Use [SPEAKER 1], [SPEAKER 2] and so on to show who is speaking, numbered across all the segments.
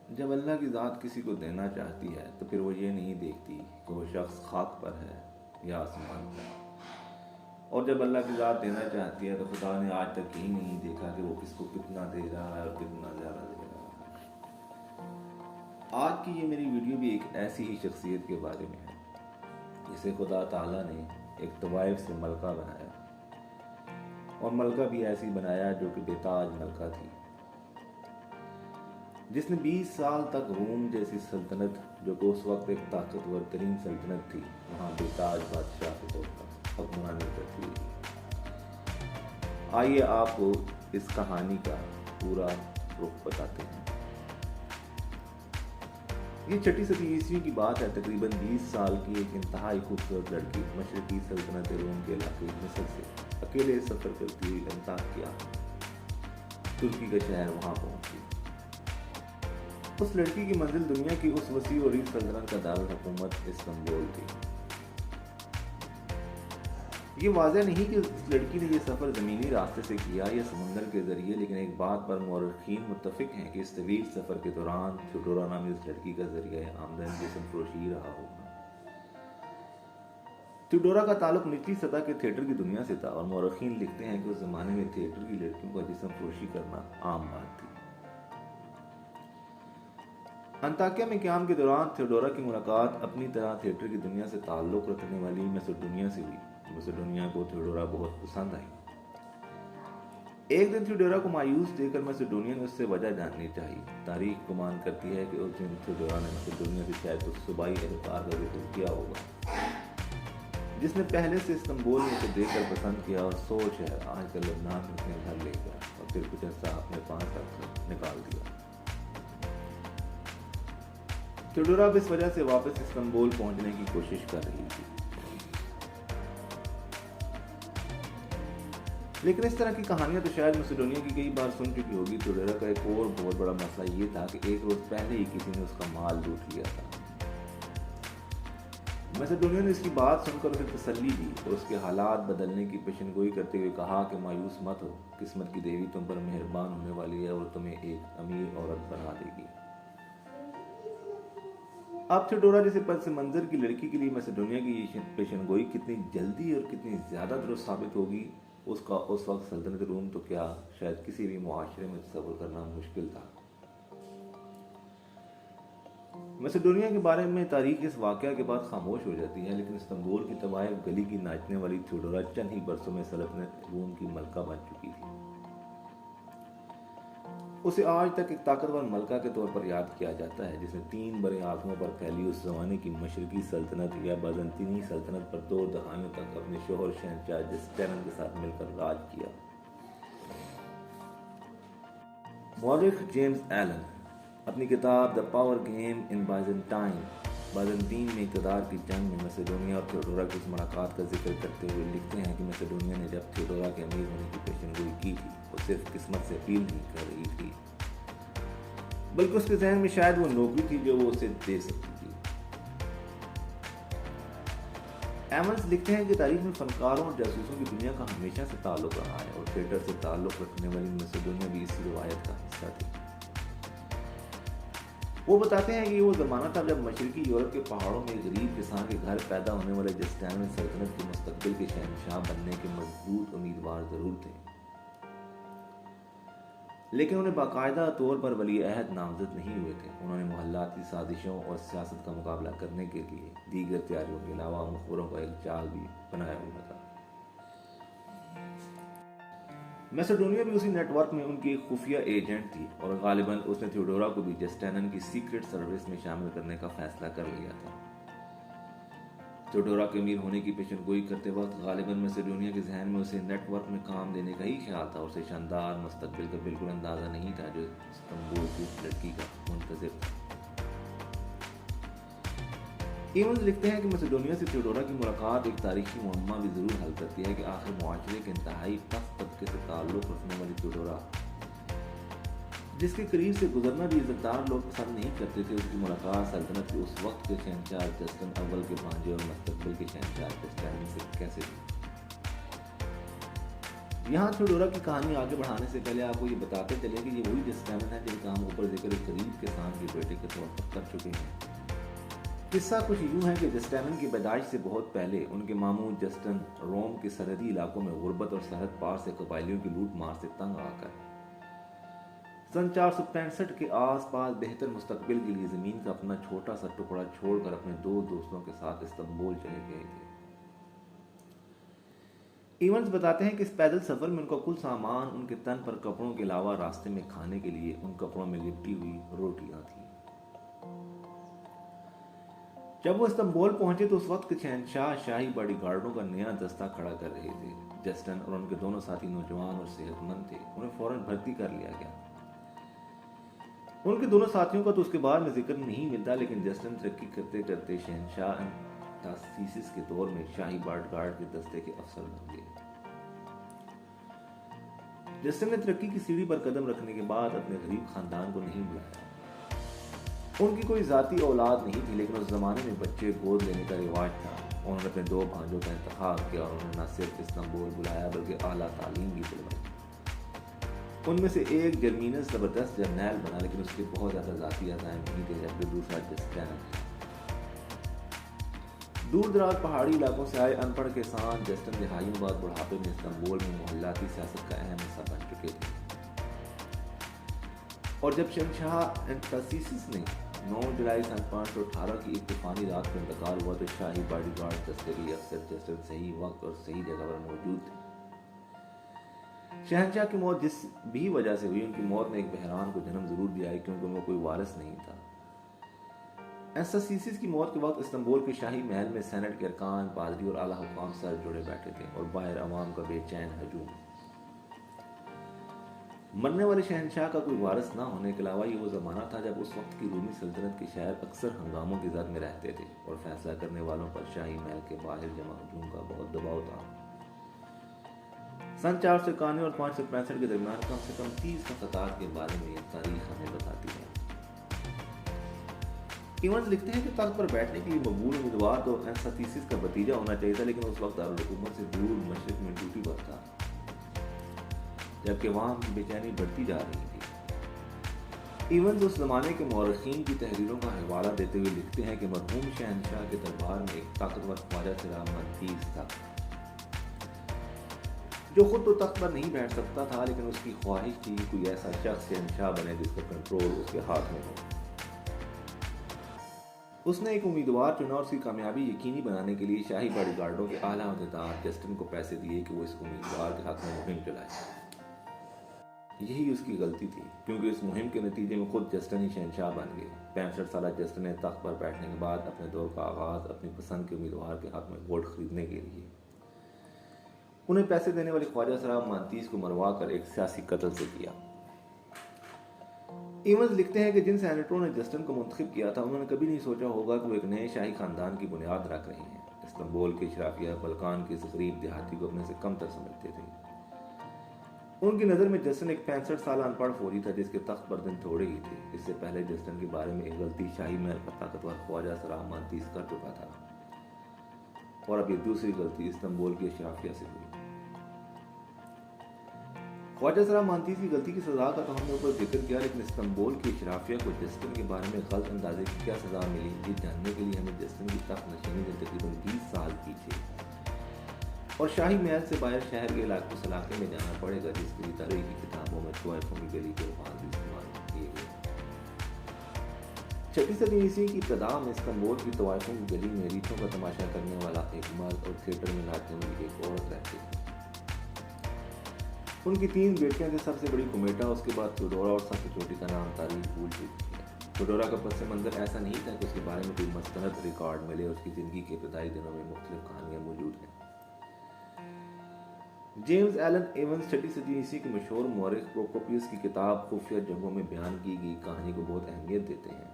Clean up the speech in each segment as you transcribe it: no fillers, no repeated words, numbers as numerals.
[SPEAKER 1] जब अल्लाह की ज़ात किसी को देना चाहती है तो फिर वो ये नहीं देखती कि वो शख्स खाक पर है या आसमान पर। और जब अल्लाह की ज़ात देना चाहती है तो खुदा ने आज तक यही नहीं देखा कि वो किसको कितना दे रहा है और कितना ज़्यादा दे रहा है। आज की ये मेरी वीडियो भी एक ऐसी ही शख्सियत के बारे में है जिसे खुदा ताला ने एक तवाइफ से मलका बनाया, और मलका भी ऐसी बनाया जो कि बेताज मलका थी, जिसने 20 साल तक रोम जैसी सल्तनत, जो कि उस वक्त एक ताकतवर तरीन सल्तनत थी, वहाँ बेताज बादशाह के तौर पर हुक्मरानी करती रही। आइए आपको इस कहानी का पूरा रुख बताते हैं। ये 6वीं सदी ईस्वी की बात है। तकरीबन 20 साल की एक इंतहाई खूबसूरत लड़की मशरकी सल्तनत रोम के इलाके मिस्र से अकेले सफर करती हुई अंताकिया, तुर्की का शहर, वहां पहुंची। उस लड़की की मंजिल दुनिया की उस वसी और सल्तनत का दारुल हुकूमत इस्तांबुल थी। ये वाज़ेह नहीं कि उस लड़की ने यह सफ़र ज़मीनी रास्ते से किया या समुंदर के ज़रिए, लेकिन एक बात पर मौरख़ीन मुत्तफ़िक़ हैं कि इस तवील सफ़र के दौरान थियोडोरा नामी उस लड़की का ज़रिया आमदन जिस्म फ़रोशी रहा होगा। थियोडोरा का ताल्लुक निचली सतह के थिएटर की दुनिया से था, और मौरख़ीन लिखते हैं कि उस ज़माने में थिएटर की लड़कियों का जिस्म फ़रोशी करना आम बात थी। अंताकिया में क़याम के दौरान थियोडोरा की मुलाकात अपनी तरह थिएटर की दुनिया से ताल्लुक़ रखने वाली मैसेडोनिया से हुई। मैसेडोनिया को थियोडोरा बहुत पसंद आई। एक दिन थियोडोरा को मायूस देखकर मैसेडोनिया ने उससे वजह जाननी चाहिए। तारीख गुमान करती है कि उस दिन थियोडोरा ने मैसेडोनिया से शायद उस सूबाई एहलकार का जिक्र किया होगा जिसने पहले से इस्तांबुल में उसे देखकर पसंद किया, और सोच है आजकल लबनान में अपने घर ले गया और फिर कुछ ऐसा अपने पास रखकर निकाल दिया। थियोडोरा इस वजह से वापस इस्तांबुल पहुंचने की कोशिश कर रही थी, लेकिन इस तरह की कहानियां तो शायद मैसेडोनिया की कई बार सुन चुकी होगी। थियोडोरा का एक और बहुत बड़ा मसला ये था कि एक रोज पहले ही किसी ने उसका माल लूट लिया था। मैसेडोनिया ने इसकी बात सुनकर उसे तसल्ली दी और उसके हालात बदलने की पेशनगोई करते हुए कहा कि मायूस मत हो, किस्मत की देवी तुम पर मेहरबान होने वाली है और तुम्हें एक अमीर औरत बना देगी। अब थियोडोरा जैसे पद से मंजर की लड़की के लिए मैसेडोनिया की ये पेशनगोई कितनी जल्दी और कितनी ज्यादा दुरुस्त साबित होगी, उसका उस वक्त सल्तनत रूम तो क्या शायद किसी भी मुआशरे में तस्वुर करना मुश्किल था। मैसेडोनिया के बारे में तारीख इस वाकया के बाद खामोश हो जाती है, लेकिन इस्तांबुल की तवाइफ गली की नाचने वाली थियोडोरा चंद ही बरसों में सल्तनत रूम की मलका बन चुकी थी। उसे आज तक एक ताकतवर मलका के तौर पर याद किया जाता है, जिसने 3 बड़े आज़मों पर फैली उस ज़माने की मशरकी सल्तनत या बाज़ंतीनी सल्तनत पर 2 दहाइयों तक अपने शोहर शहंशाह जस्टिन के साथ मिलकर राज किया। मौरिख जेम्स एलन अपनी किताब द पावर गेम इन बाज़ंटाइन, बाज़ंतीन में इक़्तिदार की जंग में मैसेडोनिया और थियोडोरा की उस मुलाकात का जिक्र करते हुए लिखते हैं कि मैसेडोनिया ने जब थियोडोरा के अमीर होने की पेशनगोई की थी, वो सिर्फ किस्मत से अपील नहीं कर रही थी, बल्कि उसके जहन में शायद वो नौकरी थी जो वो उसे दे सकती थी। एमन्स लिखते हैं कि तारीख में फनकारों और जासूसों की दुनिया का हमेशा से ताल्लुक रहा है, और थिएटर से ताल्लुक रखने वाली मैसेडोनिया भी इसी रिवायत का हिस्सा थी। वो बताते हैं कि वो ज़माना था जब मशरकी यूरोप के पहाड़ों में गरीब किसान के घर पैदा होने वाले जस्टिन सल्तनत के मुस्तकबिल के शहंशाह बनने के मजबूत उम्मीदवार जरूर थे, लेकिन उन्हें बाकायदा तौर पर वली अहद नामजद नहीं हुए थे। उन्होंने मोहल्लाती साजिशों और सियासत का मुकाबला करने के लिए दीगर तैयारियों के अलावा मुखबरों का एक जाल भी बनाया हुआ था। मैसेडोनिया भी उसी नेटवर्क में उनकी एक खुफिया एजेंट थी, और गालिबन उसने थियोडोरा को भी जस्टिन की सीक्रेट सर्विस में शामिल करने का फैसला कर लिया था। थियोडोरा के अमीर होने की पेशनगोई करते वक्त गालिबन मैसेडोनिया के जहन में उसे नेटवर्क में काम देने का ही ख्याल था। उसे शानदार मुस्तकबिल का बिल्कुल अंदाजा नहीं था जो इस्तांबुल की लड़की का मुंतज़िर था। एवंस लिखते हैं कि मैसेडोनिया से थियोडोरा की मुलाकात एक तारीखी मुअम्मा भी जरूर हल करती है कि आखिर मुआशरे के इंतहाई पस्त तबके से ताल्लुक रखने वाली थियोडोरा, जिसके करीब से गुजरना भी इज्जतदार लोग पसंद नहीं करते थे, उसकी मुलाकात सल्तनत के उस वक्त के शहंशाह जस्टिन अव्वल के भांजे और मुस्तकबिल के शहंशाह जस्टिन से कैसे थी। यहाँ थियोडोरा की कहानी आगे बढ़ाने से पहले आपको ये बताते चले कि ये वही जस्टिन है जिनका हम ऊपर जिक्र करीब के शाम के बेटे के तौर पर कर चुके हैं। किस्सा कुछ यूं है कि जस्टिन की पैदाइश से बहुत पहले उनके मामू जस्टिन रोम के सरहदी इलाकों में गुर्बत और सरहद पार से कबाइलियों की लूट मार से तंग आकर सन 465 के आसपास बेहतर मुस्तकबिल के लिए जमीन का अपना छोटा सा टुकड़ा छोड़कर अपने 2 दोस्तों के साथ इस्तांबुल चले गए थे। इवेंट्स बताते हैं कि इस पैदल सफर में उनका कुल सामान उनके तन पर कपड़ों के अलावा रास्ते में खाने के लिए उन कपड़ों में लिपटी हुई रोटियां थी। जब वो इस्तांबुल पहुंचे तो उस वक्त के शहंशाह शाही बॉडीगार्डों का नया दस्ता खड़ा कर रहे थे। जस्टिन और उनके दोनों साथी नौजवान और सेहतमंद थे, उन्हें फौरन भर्ती कर लिया गया। उनके दोनों साथियों का तो उसके बाद में जिक्र नहीं मिलता, लेकिन जस्टिन तरक्की करते करते शहंशाह तासीसिस के दौर में शाही बॉडीगार्ड के दस्ते के अफसर बन गए। जस्टिन ने तरक्की की सीढ़ी पर कदम रखने के बाद अपने गरीब खानदान को नहीं बुलाया। उनकी कोई जाती औलाद नहीं थी, लेकिन उस जमाने में बच्चे गोद लेने का रिवाज था। उन्होंने अपने 2 भांजों का इंतखाब किया और उन्हें न सिर्फ इस्तांबुल बुलाया बल्कि आला तालीम भी दिलवाई। उनमें से एक जर्मीनस जबरदस्त जर्नैल बना, लेकिन उसके बहुत ज्यादा जाती अज़ाइम नहीं थे, जबकि दूसरा जस्टिन था। दूर दराज पहाड़ी इलाकों से आए अनपढ़ किसान जस्टिन रिहाइयों बाद बुढ़ापे में इस्तांबुल में मोहल्लाती सियासत का अहम हिस्सा बन चुके थे। और जब शहंशाह तासीसिस ने 9 जुलाई सन 518 की एक तूफानी रात को इंतकाल हुआ तो शाही बॉडीगार्ड दस्ते के अफसर जस्टिन सही वक्त और सही जगह पर मौजूद थे। शहंशाह की मौत जिस भी वजह से हुई, उनकी मौत ने एक बहरान को जन्म जरूर दिया है, क्योंकि उनमें कोई वारिस नहीं था। तासीसिस की मौत के वक्त इस्तांबुल के शाही महल में सेनेट के अरकान, पादरी और आला हुकाम सर जुड़े बैठे थे और बाहर अवाम का बेचैन हजूम। मरने वाले शहंशाह का कोई वारिस ना होने के अलावा ये वो ज़माना था जब उस वक्त की रूमी सल्तनत के शहर अक्सर हंगामों की जद में रहते थे और फैसला करने वालों पर शाही महल के बाहर जमा हजूम का बहुत दबाव था। सन 491 और 565 के दरमियान कम से कम 30 फसादात के बारे में यह तारीख हमें बताती है। इवेंट्स लिखते हैं कि तख्त पर बैठने के लिए मकबूल उम्मीदवार तो तासीसिस का भतीजा होना चाहिए था, लेकिन उस वक्त दारुल हुकूमत से दूर मशरिक में ड्यूटी पर था, जबकि वहां की बेचैनी बढ़ती जा रही थी। इवेंट्स उस जमाने के मौरखीन की तहरीरों का हवाला देते हुए लिखते हैं कि मरहूम शहंशाह के दरबार में एक ताकतवर ख्वाजा सिराज मंतीस था, जो खुद तो तख्त पर नहीं बैठ सकता था, लेकिन उसकी ख्वाहिश थी कोई ऐसा शख्स शहंशाह बने जिसका कंट्रोल उसके हाथ में हो। उसने एक उम्मीदवार चुना और उसकी कामयाबी यकीनी बनाने के लिए शाही बॉडीगार्डों के आला अहदेदार जस्टिन को पैसे दिए कि वो इस उम्मीदवार के हक में मुहिम चलाए। यही उसकी गलती थी, क्योंकि इस मुहिम के नतीजे में खुद जस्टिन ही शहंशाह बन गए। 65 साल जस्टिन ने तख्त पर बैठने के बाद अपने दौर का आगाज अपनी पसंद के उम्मीदवार के हक में वोट खरीदने के लिए उन्हें पैसे देने वाले ख्वाजा सिराज मंतीस को मरवा कर एक सियासी कत्ल से किया। इवेंट्स लिखते हैं कि जिन सेनेटरों ने जस्टिन को मुंतखब किया था, उन्होंने कभी नहीं सोचा होगा कि वो एक नए शाही खानदान की बुनियाद रख रहे हैं। इस्तांबुल के शराफिया बल्कान के इस गरीब देहाती को अपने से कमतर समझते थे। उनकी नज़र में जस्टिन एक 65 साल अनपढ़ फौजी था जिसके तख्त पर दिन थोड़े ही थे। इससे पहले जस्टिन के बारे में एक गलती शाही महल का ताकतवर ख्वाजा सिराज मंतीस कर चुका था, और अब ये दूसरी गलती इस्तांबुल की शराफिया से हुई। ख्वाजा सिराज मंतीस की गलती की सजा का तो हमने ऊपर जिक्र किया, लेकिन इस्तांबुल की शराफिया को जस्टिन के बारे में गलत अंदाजे की क्या सजा मिली, ये जानने के लिए हमें जस्टिन की तख्त नशीनी से तकरीबन 20 साल पीछे और शाही महल से बाहर शहर के इलाके में जाना पड़ेगा, जिसके लिए तारीखी किताबों में तवाइफों की गली के अल्फाज इस्तेमाल किए गए। 6वीं सदी ईस्वी की इब्तिदा में इस्तांबुल की तवाइफों की गली में रीछों का तमाशा करने वाला एक मर्द और थिएटर में नाचने वाली एक औरत रहती थी। उनकी 3 बेटियां थी, सबसे बड़ी कुमेटा, उसके बाद थियोडोरा और सबसे छोटी का नाम तारीख भूल चुकी है। थियोडोरा का पस मंजर ऐसा नहीं था कि उसके बारे में कोई मस्तनद रिकॉर्ड मिले। उसकी जिंदगी के इब्तदाई दिनों में मुख्तलिफ कहानियां मौजूद हैं। जेम्स एलन एवंस 6वीं सदी ईस्वी के मशहूर मौरिख प्रोकोपियस की किताब खुफिया जंगों में बयान की गई कहानी को बहुत अहमियत देते हैं,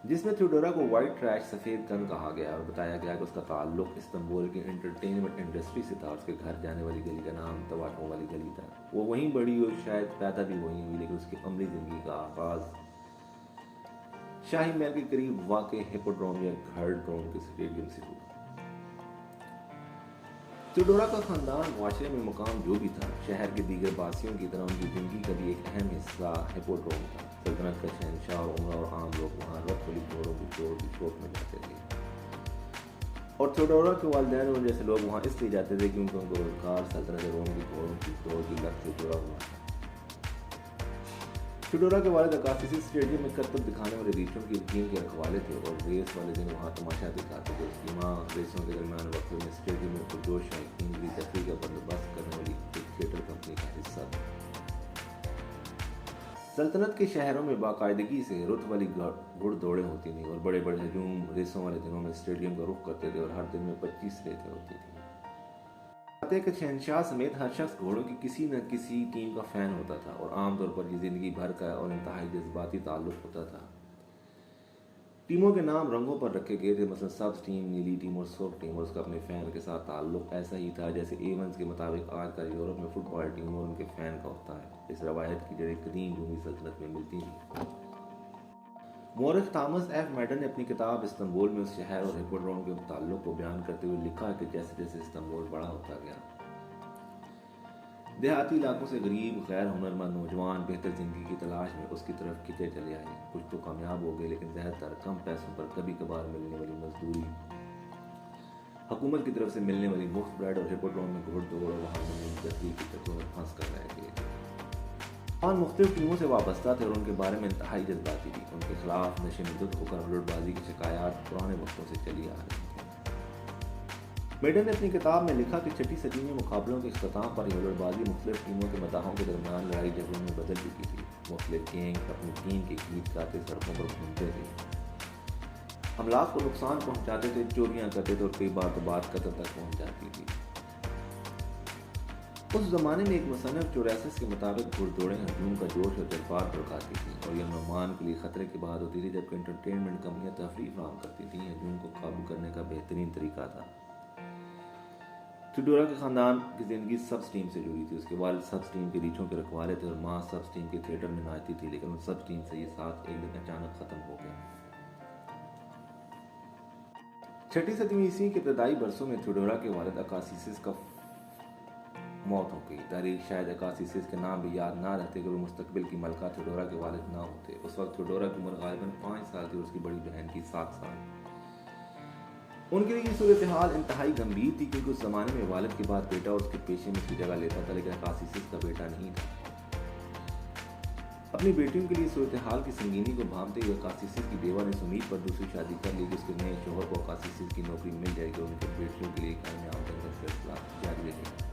[SPEAKER 1] जिसमें थियोडोरा को व्हाइट ट्रैश सफेद गन कहा गया और बताया गया कि उसका ताल्लुक इस्तांबुल की एंटरटेनमेंट इंडस्ट्री से था। उसके घर जाने वाली गली का नाम तवाटों वाली गली था। वो वहीं बड़ी और शायद पैदा भी वहीं हुई, लेकिन उसकी अमली जिंदगी का आगाज शाही महल के करीब वाक़ हिप्पोड्रोम या घड़ड्रोम के स्टेडियम से हुआ। थियोडोरा का खानदान माशरे में मुकाम जो भी था, शहर के दीगर बासियों की तरह उनकी ज़िंदगी का भी एक अहम हिस्सा हिप्पोड्रोम था। सल्तनत का शहंशाह और उमरा और आम लोग वहाँ रथ वाली घोड़ों की चोट की शौक में जाते थे, और थियोडोरा के वालिदैन और जैसे लोग वहाँ इसलिए जाते थे क्योंकि उनका रोजगार सल्तनत रोम की घोड़ों की दौड़ की लत से जुड़ा हुआ था। थियोडोरा के वालिद अकासिसिस स्टेडियम में करतब दिखाने वाले रीछों की टीम के रखवाले थे और रेस वाले दिन वहाँ तमाशा दिखाते थे। उसकी माँ रेसों के दरमियान वक्त में स्टेडियम में पुरजोश शायकीन की तफरीह का बंदोबस्त करने वाली एक थिएटर कंपनी का हिस्सा था। सल्तनत के शहरों में बाकायदगी से रुत वाली घुड़ दौड़ें होती थीं और बड़े बड़े हजूम रेसों वाले दिनों में स्टेडियम का रुख करते थे और हर दिन में 25 रेसें होती थी। फतेह के शहंशाह समेत हर शख्स घोड़ों की किसी न किसी टीम का फ़ैन होता था और आमतौर पर ये ज़िंदगी भर का और इंतहाई जज्बाती ताल्लुक़ होता था। टीमों के नाम रंगों पर रखे गए थे, मसलन सब्ज़ टीम, नीली टीम और सुर्ख टीम, और उसका अपने फ़ैन के साथ ताल्लुक़ ऐसा ही था जैसे एवंस के मुताबिक आज का यूरोप में फुटबॉल टीम और उनके फ़ैन का होता है। इस रवायत की जड़ें कदीम रूमी सल्तनत में मिलती थी। मौरख थॉमस एफ मैडन ने अपनी किताब इस्तांबुल में उस शहर और हिप्पोड्रोम के ताल्लुक़ को बयान करते हुए लिखा कि जैसे जैसे इस्तांबुल बड़ा होता गया, देहाती इलाकों से गरीब गैर हुनरमंद नौजवान बेहतर ज़िंदगी की तलाश में उसकी तरफ खिंचे चले आए। कुछ तो कामयाब हो गए, लेकिन ज़्यादातर कम पैसों पर कभी कभार मिलने वाली मजदूरी, हुकूमत की तरफ से मिलने वाली मुफ्त ब्रेड और हिप्पोड्रोम में घुड़ दौड़ और वहाँ मिलने तस्वीर की चक्रों में फंस कर रह गए। मुख्तलिफ टीमों से वाबस्ता थे और उनके बारे में इंतहाई जज्बाती थी। उनके खिलाफ नशे में धुत होकर हुल्लड़बाजी की शिकायत पुराने वक्तों से चली आ रही थी। मेडन ने अपनी किताब में लिखा कि 6वीं सदी में मुकाबलों के इख्तिताम पर हुल्लड़बाजी मुख्तलिफ टीमों के मदाहों के दरमियान लड़ाई झगड़ों में बदल चुकी थी। मुख्तलिफ गैंग अपनी टीम के गीत गाते सड़कों पर घूमते थे, हमलात को नुकसान पहुंचाते थे, चोरियां करते थे और कई बार तो बात कत्ल तक पहुंच जाती थी। उस ज़माने में एक मुसन्निफ चौरासिस के मुताबिक घुड़दौड़ें हजूम का जोश और जज्बात भड़काती थी और यह नुमान के लिए ख़तरे की बात होती थी, जबकि एंटरटेनमेंट कंपनियां तफरीह फराहम करती थीं। हजूम को काबू करने का बेहतरीन तरीका था। थियोडोरा के ख़ानदान की ज़िंदगी सब्ज़ टीम से जुड़ी थी। उसके वालिद सब्ज़ टीम के रीछों के रखवाले थे और माँ सब्ज़ टीम के थिएटर में नाचती थी, लेकिन उन सब्ज़ टीम से ये साथ एक दिन अचानक ख़त्म हो गया। 6वीं सदी ईस्वी के इब्तदाई बरसों में थियोडोरा के वालिद अकासिसिस का मौत हो गई। तारीख शायद अकासिसिस के नाम भी याद ना रहते अगर वो मुस्तकबिल की मलका थियोडोरा के वालिद ना होते। उस वक्त थियोडोरा की उम्र गालिबन 5 साल थी और उसकी बड़ी बहन की 7 साल। उनके लिए ये सूरत हाल इंतहाई गंभीर थी क्योंकि उस जमाने में वालिद के बाद बेटा और उसके पेशे में उसकी जगह लेता था, लेकिन अकासिसिस का बेटा नहीं था। अपनी बेटियों के लिए सूरत हाल की संगीनी को भांपते हुए अकासिसिस की बेवा ने सुमीत पर दूसरी शादी कर ली कि उसके नए शोहर को अकासिसिस की नौकरी मिल जाएगी और उनके बेटियों के लिए घर में आमदन का फैसला जारी रहेगा।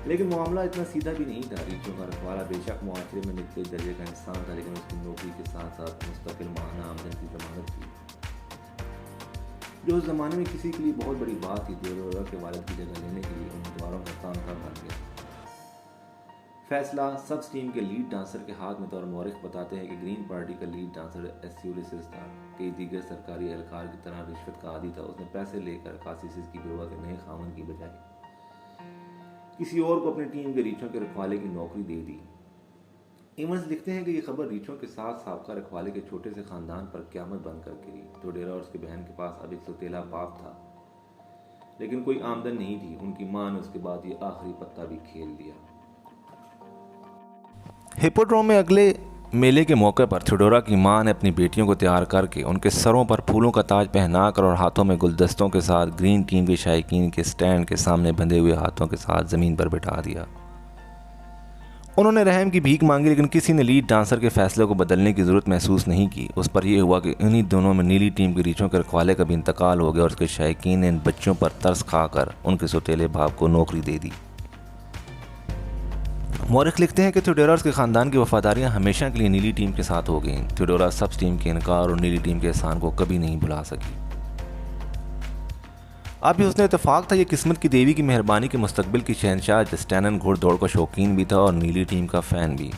[SPEAKER 1] लेकिन मामला इतना सीधा भी नहीं था। रीछों का रखवाला बेशक मुआशरे में निचले दर्जे का इंसान था, लेकिन उसकी नौकरी के साथ साथ मुस्तकिल माहाना आमदन की जमानत थी, जो उस ज़माने में किसी के लिए बहुत बड़ी बात थी। थियोडोरा के वालिद की जगह लेने के लिए उम्मीदवारों का तांता बन गया। फैसला सब्ज़ टीम के लीड डांसर के हाथ में था और मौरिख बताते हैं कि ग्रीन पार्टी का लीड डांसर एस्यूलिसिस था। कई दीगर सरकारी एहलकार की तरह रिश्वत का आदी था। उसने पैसे लेकर अकासिसिस की बेवा के नए खामन की बजाय किसी और को अपनी टीम के रीछों के रखवाले की नौकरी दे दी। इमर्स लिखते हैं कि ये खबर रीछों के साथ साबका रखवाले के छोटे से खानदान पर क़यामत बनकर गिरी। थियोडोरा और उसकी बहन के पास अब एक सौतेला बाप था, लेकिन कोई आमदन नहीं थी। उनकी माँ ने उसके बाद ये आखिरी पत्ता भी खेल दिया। हिप्पोड्रोम में अगले मेले के मौके पर थियोडोरा की मां ने अपनी बेटियों को तैयार करके उनके सरों पर फूलों का ताज पहनाकर और हाथों में गुलदस्तों के साथ ग्रीन टीम के शायकीन के स्टैंड के सामने बंधे हुए हाथों के साथ ज़मीन पर बिठा दिया। उन्होंने रहम की भीख मांगी, लेकिन किसी ने लीड डांसर के फैसले को बदलने की ज़रूरत महसूस नहीं की। उस पर यह हुआ कि इन्हीं दोनों में नीली टीम के रीछों के रखवाले का भी इंतकाल हो गया और उसके शायकीन ने इन बच्चों पर तरस खाकर उनके सौतेले बाप को नौकरी दे दी। मौरिख लिखते हैं कि थियोडोरा और उसके ख़ानदान की वफादारियां हमेशा के लिए नीली टीम के साथ हो गईं। थियोडोरा सब्ज़ टीम के इनकार और नीली टीम के एहसान को कभी नहीं भुला सकी। अब भी उसने इत्तेफाक था, ये किस्मत की देवी की मेहरबानी के मुस्तकबिल की शहंशाह जस्टैनन घुड़ दौड़ का शौकीन भी था और नीली टीम का फ़ैन भी।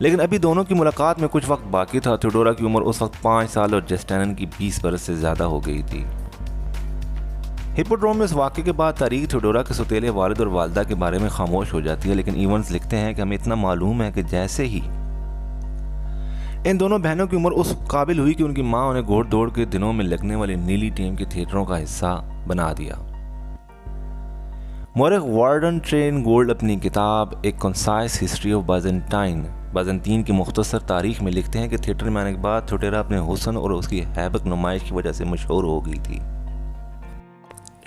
[SPEAKER 1] लेकिन अभी दोनों की मुलाकात में कुछ वक्त बाकी था। थियोडोरा की उम्र उस वक्त 5 साल और जस्टैनन की 20 बरस से ज़्यादा हो गई थी। हिप्पोड्रोम में इस वाक़े के बाद तारीख थियोडोरा के सौतेले वालिद और वालदा के बारे में खामोश हो जाती है, लेकिन इवंस लिखते हैं कि हमें इतना मालूम है कि जैसे ही इन दोनों बहनों की उम्र उस काबिल हुई कि उनकी माँ उन्हें घोड़ दौड़ के दिनों में लगने वाली नीली टीम के थिएटरों का हिस्सा बना दिया, मोरिक वार्डन ट्रेन गोल्ड अपनी किताब ए कंसाइज हिस्ट्री ऑफ बाज़ंतीन की मुख्तसर तारीख में लिखते हैं कि थिएटर में आने के बाद थोडेरा अपने हुस्न और उसकी हैबत नुमाइश की वजह से मशहूर हो गई थी।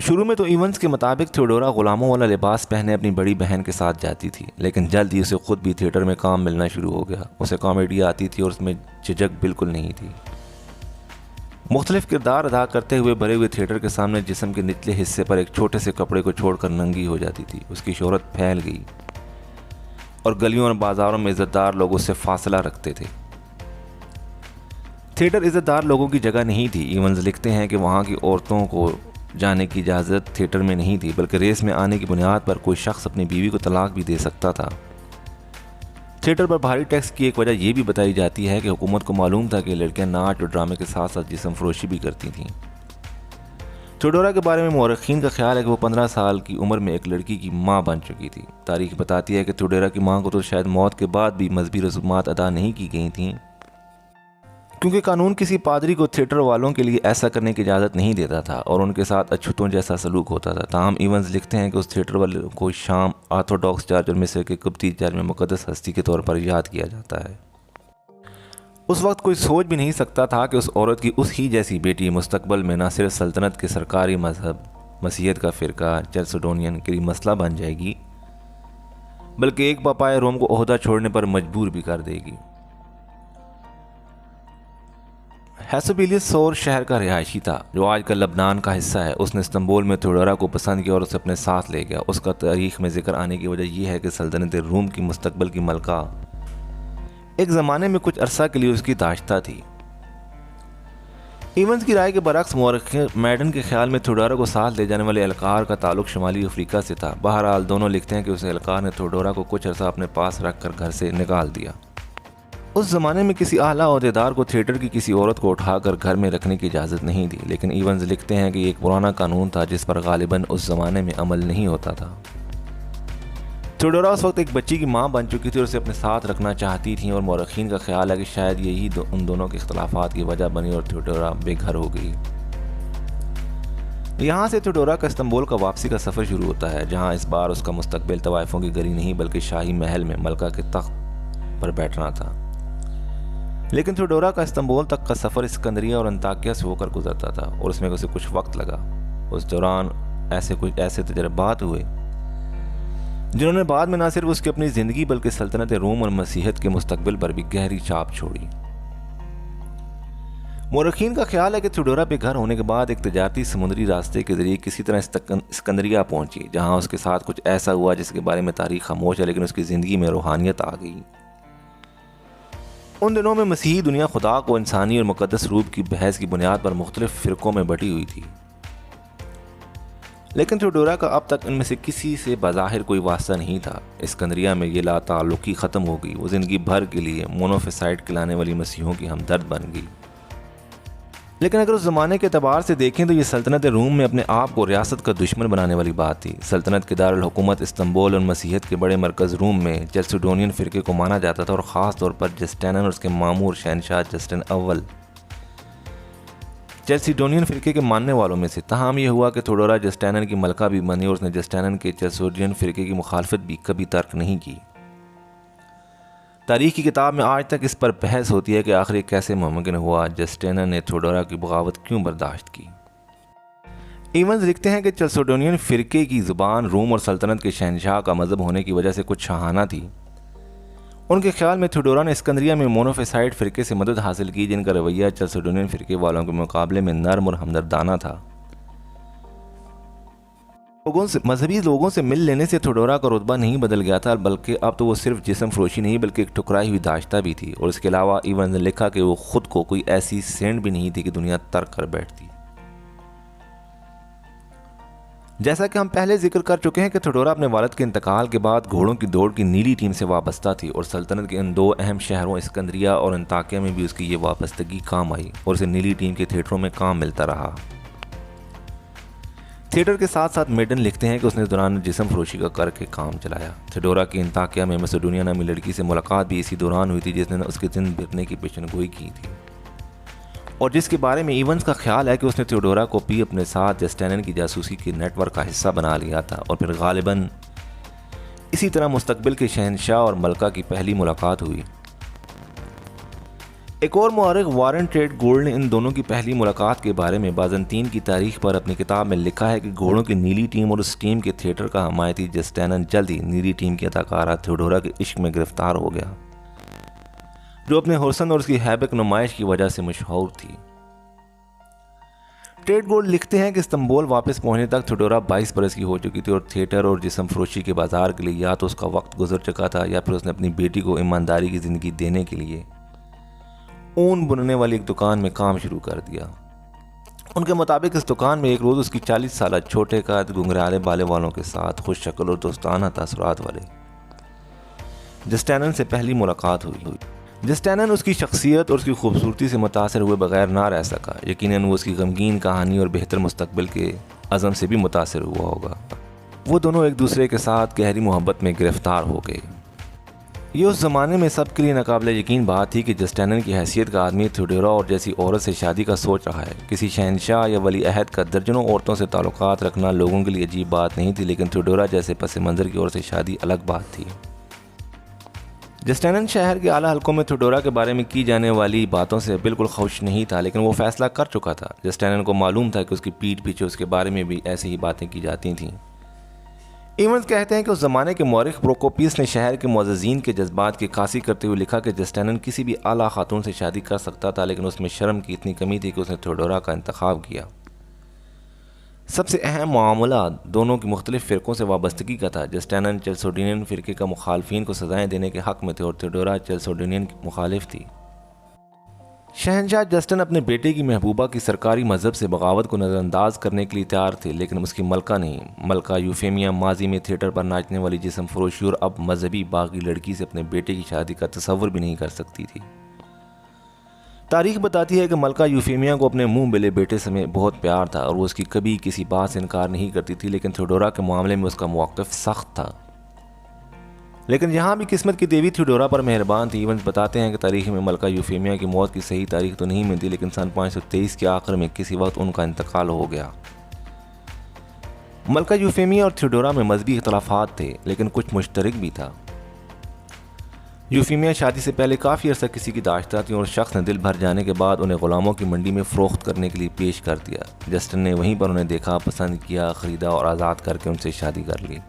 [SPEAKER 1] शुरू में तो इवेंट्स के मुताबिक थियोडोरा गुलामों वाला लिबास पहने अपनी बड़ी बहन के साथ जाती थी, लेकिन जल्द ही उसे खुद भी थिएटर में काम मिलना शुरू हो गया। उसे कॉमेडी आती थी और उसमें झिझक बिल्कुल नहीं थी। मुख्तलिफ किरदार अदा करते हुए भरे हुए थिएटर के सामने जिस्म के निचले हिस्से पर एक छोटे से कपड़े को छोड़कर नंगी हो जाती थी। उसकी शोहरत फैल गई और गलियों और बाजारों में इज्जतदार लोग उससे फासला रखते थे। थिएटर इज्जतदार लोगों की जगह नहीं थी। इवेंस लिखते हैं कि वहाँ की औरतों को जाने की इजाज़त थिएटर में नहीं थी, बल्कि रेस में आने की बुनियाद पर कोई शख्स अपनी बीवी को तलाक भी दे सकता था। थिएटर पर भारी टैक्स की एक वजह यह भी बताई जाती है कि हुकूमत को मालूम था कि लड़कियां नाच और ड्रामे के साथ साथ जिस्म फरोशी भी करती थीं। थियोडोरा के बारे में मौरखीन का ख्याल है कि वो 15 साल की उम्र में एक लड़की की मां बन चुकी थी। तारीख बताती है कि थियोडोरा की मां को तो शायद मौत के बाद भी मजहबी रसूमात अदा नहीं की गई थीं, क्योंकि कानून किसी पादरी को थिएटर वालों के लिए ऐसा करने की इजाज़त नहीं देता था और उनके साथ अछूतों जैसा सलूक होता था। ताहम इवेंस लिखते हैं कि उस थिएटर वाले को शाम ऑर्थोडॉक्स चर्च और मिस्र के कुप्ती चर्च में मुक़द्दस हस्ती के तौर पर याद किया जाता है। उस वक्त कोई सोच भी नहीं सकता था कि उस औरत की उस ही जैसी बेटी मुस्तकबल में न सिर्फ सल्तनत के सरकारी मजहब मसीहत का फ़िरका चैल्सोडोनियन के लिए मसला बन जाएगी, बल्कि एक पापाए रोम को ओहदा छोड़ने पर मजबूर भी कर देगी। हैसोबिलियस सौर शहर का रिहायशी था, जो आज का लबनान का हिस्सा है। उसने इस्तांबुल में थियोडोरा को पसंद किया और उसे अपने साथ ले गया। उसका तारीख में जिक्र आने की वजह यह है कि सल्तनत रूम की मुस्तकबल की मलका एक ज़माने में कुछ अरसा के लिए उसकी दाश्ता थी। इवेंस की राय के बरक्स मैडन के ख्याल में थियोडोरा को साथ ले जाने वाले एलकार का ताल्लुक शुमाली अफ्रीका से था। बहरहाल दोनों लिखते हैं कि उस एलकार ने थियोडोरा को कुछ अरसा अपने पास रख कर घर से निकाल दिया। उस ज़माने में किसी आला ओहदेदार को थिएटर की किसी औरत को उठाकर घर में रखने की इजाज़त नहीं थी, लेकिन इवेंस लिखते हैं कि ये एक पुराना कानून था जिस पर गालिबन उस ज़माने में अमल नहीं होता था। थियोडोरा उस वक्त एक बच्ची की मां बन चुकी थी और उसे अपने साथ रखना चाहती थी और मौरखीन का ख्याल है कि शायद यही उन दोनों के इख्तलाफात की वजह बनी और थियोडोरा बेघर हो गई। यहाँ से थियोडोरा का इस्तांबुल का वापसी का सफ़र शुरू होता है, जहाँ इस बार उसका मुस्तकबिल तवाइफों की गली नहीं बल्कि शाही महल में मलका के तख्त पर बैठना था। लेकिन थियोडोरा का इस्तांबुल तक का सफ़र सिकंदरिया और अंताकिया से होकर गुजरता था और उसमें उसे कुछ वक्त लगा। उस दौरान ऐसे तजर्बात हुए जिन्होंने बाद में न सिर्फ उसकी अपनी ज़िंदगी बल्कि सल्तनत रूम और मसीहत के मुस्तकबिल पर भी गहरी छाप छोड़ी। मौरखीन का ख्याल है कि थियोडोरा बेघर होने के बाद एक तजारती समुद्री रास्ते के जरिए किसी तरह सिकंदरिया पहुंची, जहां उसके साथ कुछ ऐसा हुआ जिसके बारे में तारीख खामोश है, लेकिन उसकी ज़िंदगी में रूहानियत आ गई। उन दिनों में मसीही दुनिया खुदा को इंसानी और मुक़द्दस रूप की बहस की बुनियाद पर मुख्तलिफ फ़िरक़ों में बटी हुई थी, लेकिन थियोडोरा का अब तक इनमें से किसी से बज़ाहिर कोई वास्ता नहीं था। इस्कंदरिया में ये लाताल्लुकी ख़त्म हो गई। वो ज़िंदगी भर के लिए मोनोफिसाइड खिलाने वाली मसीहों की हमदर्द बन गई। लेकिन अगर उस ज़माने के अतबार से देखें तो ये सल्तनत रूम में अपने आप को रियासत का दुश्मन बनाने वाली बात थी। सल्तनत के दारुल हुकूमत इस्तांबुल और मसीहत के बड़े मरकज़ रूम में चैल्सोडोनियन फ़िरके को माना जाता था और ख़ास तौर पर जस्टिन और उसके मामूर शहनशाह जस्टिन अव्वल चैल्सोडोनियन फ़िरके के मानने वालों में से। ताहम यह हुआ कि थियोडोरा जस्टिन की मलका भी बनी और उसने जस्टिन के चैल्सोडोनियन फ़िरके की मुखालफत भी कभी तर्क नहीं की। तारीख की किताब में आज तक इस पर बहस होती है कि आखिर कैसे मुमकिन हुआ, जस्टिन ने थियोडोरा की बगावत क्यों बर्दाश्त की। इवेंस लिखते हैं कि चैल्सोडोनियन फ़िरके की ज़ुबान रूम और सल्तनत के शहनशाह का मज़हब होने की वजह से कुछ शाहाना थी। उनके ख्याल में थियोडोरा ने सिकंदरिया में मोनोफिसाइड फ़िरके से मदद हासिल की, जिनका रवैया चैल्सोडोनियन फ़िरके वालों के मुकाबले में नर्म और हमदर्दाना था। मजहबी लोगों से मिल लेने से थियोडोरा का रुतबा नहीं बदल गया था, बल्कि अब तो वो सिर्फ जिस्म फरोशी नहीं बल्कि एक ठुकराई हुई दाश्ता भी थी। और इसके अलावा इवेंस ने लिखा कि वो खुद को कोई ऐसी सेंट भी नहीं थी कि दुनिया तर्क कर बैठती। जैसा कि हम पहले जिक्र कर चुके हैं कि थियोडोरा अपने वालिद के इंतकाल के बाद घोड़ों की दौड़ की नीली टीम से वाबस्ता थी और सल्तनत के इन दो अहम शहरों इस्कंदरिया और अंताकिया में भी उसकी ये वाबस्तगी काम आई और उसे नीली टीम के थिएटरों में काम मिलता रहा। थिएटर के साथ साथ मेडन लिखते हैं कि उसने दौरान जिस्म फरोशी का करके काम चलाया। थियोडोरा की अंताकिया में मैसेडोनिया नामी लड़की से मुलाकात भी इसी दौरान हुई थी, जिसने उसके दिन बिरने की पेशनगोई की थी और जिसके बारे में इवंस का ख्याल है कि उसने थियोडोरा को भी अपने साथ जस्टिनियन की जासूसी के नेटवर्क का हिस्सा बना लिया था। और फिर गालिबन इसी तरह मुस्तकबिल के शहंशाह और मलका की पहली मुलाकात हुई। एक और मुआरिख वारेन ट्रेड गोल्ड ने इन दोनों की पहली मुलाकात के बारे में बाज़ंतीन की तारीख पर अपनी किताब में लिखा है कि घोड़ों की नीली टीम और उस टीम के थिएटर का हमायती जस्टिनियन जल्द ही नीली टीम की अदाकारा थियोडोरा के इश्क में गिरफ्तार हो गया, जो अपने हुस्न और उसकी हैबक नुमाइश की वजह से मशहूर थी। ट्रेड गोल्ड लिखते हैं कि इस्तांबुल वापस पहुंचने तक थियोडोरा 22 बरस की हो चुकी थी और थिएटर और जिस्म फरोशी के बाजार के लिए या तो उसका वक्त गुजर चुका था या फिर उसने अपनी बेटी को ईमानदारी की ज़िंदगी देने के लिए ऊन बुनने वाली एक दुकान में काम शुरू कर दिया। उनके मुताबिक इस दुकान में एक रोज़ उसकी 40 साल छोटे कद घुंघराले बाले वालों के साथ खुश शक्ल और दोस्ताना तासुरात वाले जस्टिनियन से पहली मुलाकात हुई। जस्टिनियन उसकी शख्सियत और उसकी खूबसूरती से मुतासर हुए बगैर ना रह सका। यकीनन वो उसकी गमगीन कहानी और बेहतर मुस्तकबिल के अज़म से भी मुतासर हुआ होगा। वो दोनों एक दूसरे के साथ गहरी मोहब्बत में गिरफ्तार हो गए। ये उस ज़माने में सबके लिए नाकाबिले यकीन बात थी कि जस्टिनियन की हैसियत का आदमी थियोडोरा और जैसी औरत से शादी का सोच रहा है। किसी शहंशाह या वली अहद का दर्जनों औरतों से ताल्लुकात रखना लोगों के लिए अजीब बात नहीं थी, लेकिन थियोडोरा जैसे पस मंज़र की औरत से शादी अलग बात थी। जस्टिनियन शहर के आला हलकों में थियोडोरा के बारे में की जाने वाली बातों से बिल्कुल खुश नहीं था, लेकिन वो फैसला कर चुका था। जस्टिनियन को मालूम था कि उसकी पीठ पीछे उसके बारे में भी ऐसी ही बातें की जाती थीं। इवंस कहते हैं कि उस ज़माने के मौरिख प्रोकोपियस ने शहर के मुअज़्ज़िज़ीन के जज्बात की कासी करते हुए लिखा कि जस्टिनियन किसी भी आला खातून से शादी कर सकता था, लेकिन उसमें शर्म की इतनी कमी थी कि उसने थियोडोरा का इंतखाब किया। सबसे अहम मामला दोनों की मुख्तलिफ फ़िरक़ों से वाबस्तगी का था। जस्टिनियन चेल्सोडिनियन फ़िरके का मुखालफिन को सज़ाएँ देने के हक़ में थे और थियोडोरा चेल्सोडिनियन की मुखालिफ थी। शहंशाह जस्टिन अपने बेटे की महबूबा की सरकारी मजहब से बगावत को नज़रअंदाज करने के लिए तैयार थे, लेकिन उसकी मलका नहीं। मलका यूफेमिया माजी में थिएटर पर नाचने वाली जिस्म फरोशी और अब मजहबी बागी लड़की से अपने बेटे की शादी का तसव्वुर भी नहीं कर सकती थी। तारीख बताती है कि मलका यूफेमिया को अपने मुंह मिले बेटे समेत बहुत प्यार था और वो उसकी कभी किसी बात से इनकार नहीं करती थी, लेकिन थियोडोरा के मामले में उसका मौक़िफ़ सख्त था। लेकिन यहाँ भी किस्मत की देवी थियोडोरा पर मेहरबान थी। इवंस बताते हैं कि तारीख में मलका यूफेमिया की मौत की सही तारीख तो नहीं मिलती, लेकिन सन 523 के आखिर में किसी वक्त उनका इंतकाल हो गया। मलका यूफेमिया और थियोडोरा में मजहबी इख्तलाफात थे, लेकिन कुछ मुश्तरक भी था। यूफेमिया शादी से पहले काफ़ी अर्सा किसी की दाश्ता थी और शख्स ने दिल भर जाने के बाद उन्हें ग़ुलामों की मंडी में फ़रोख्त करने के लिए पेश कर दिया। जस्टिन ने वहीं पर उन्हें देखा, पसंद किया, ख़रीदा और आज़ाद करके उनसे शादी कर ली।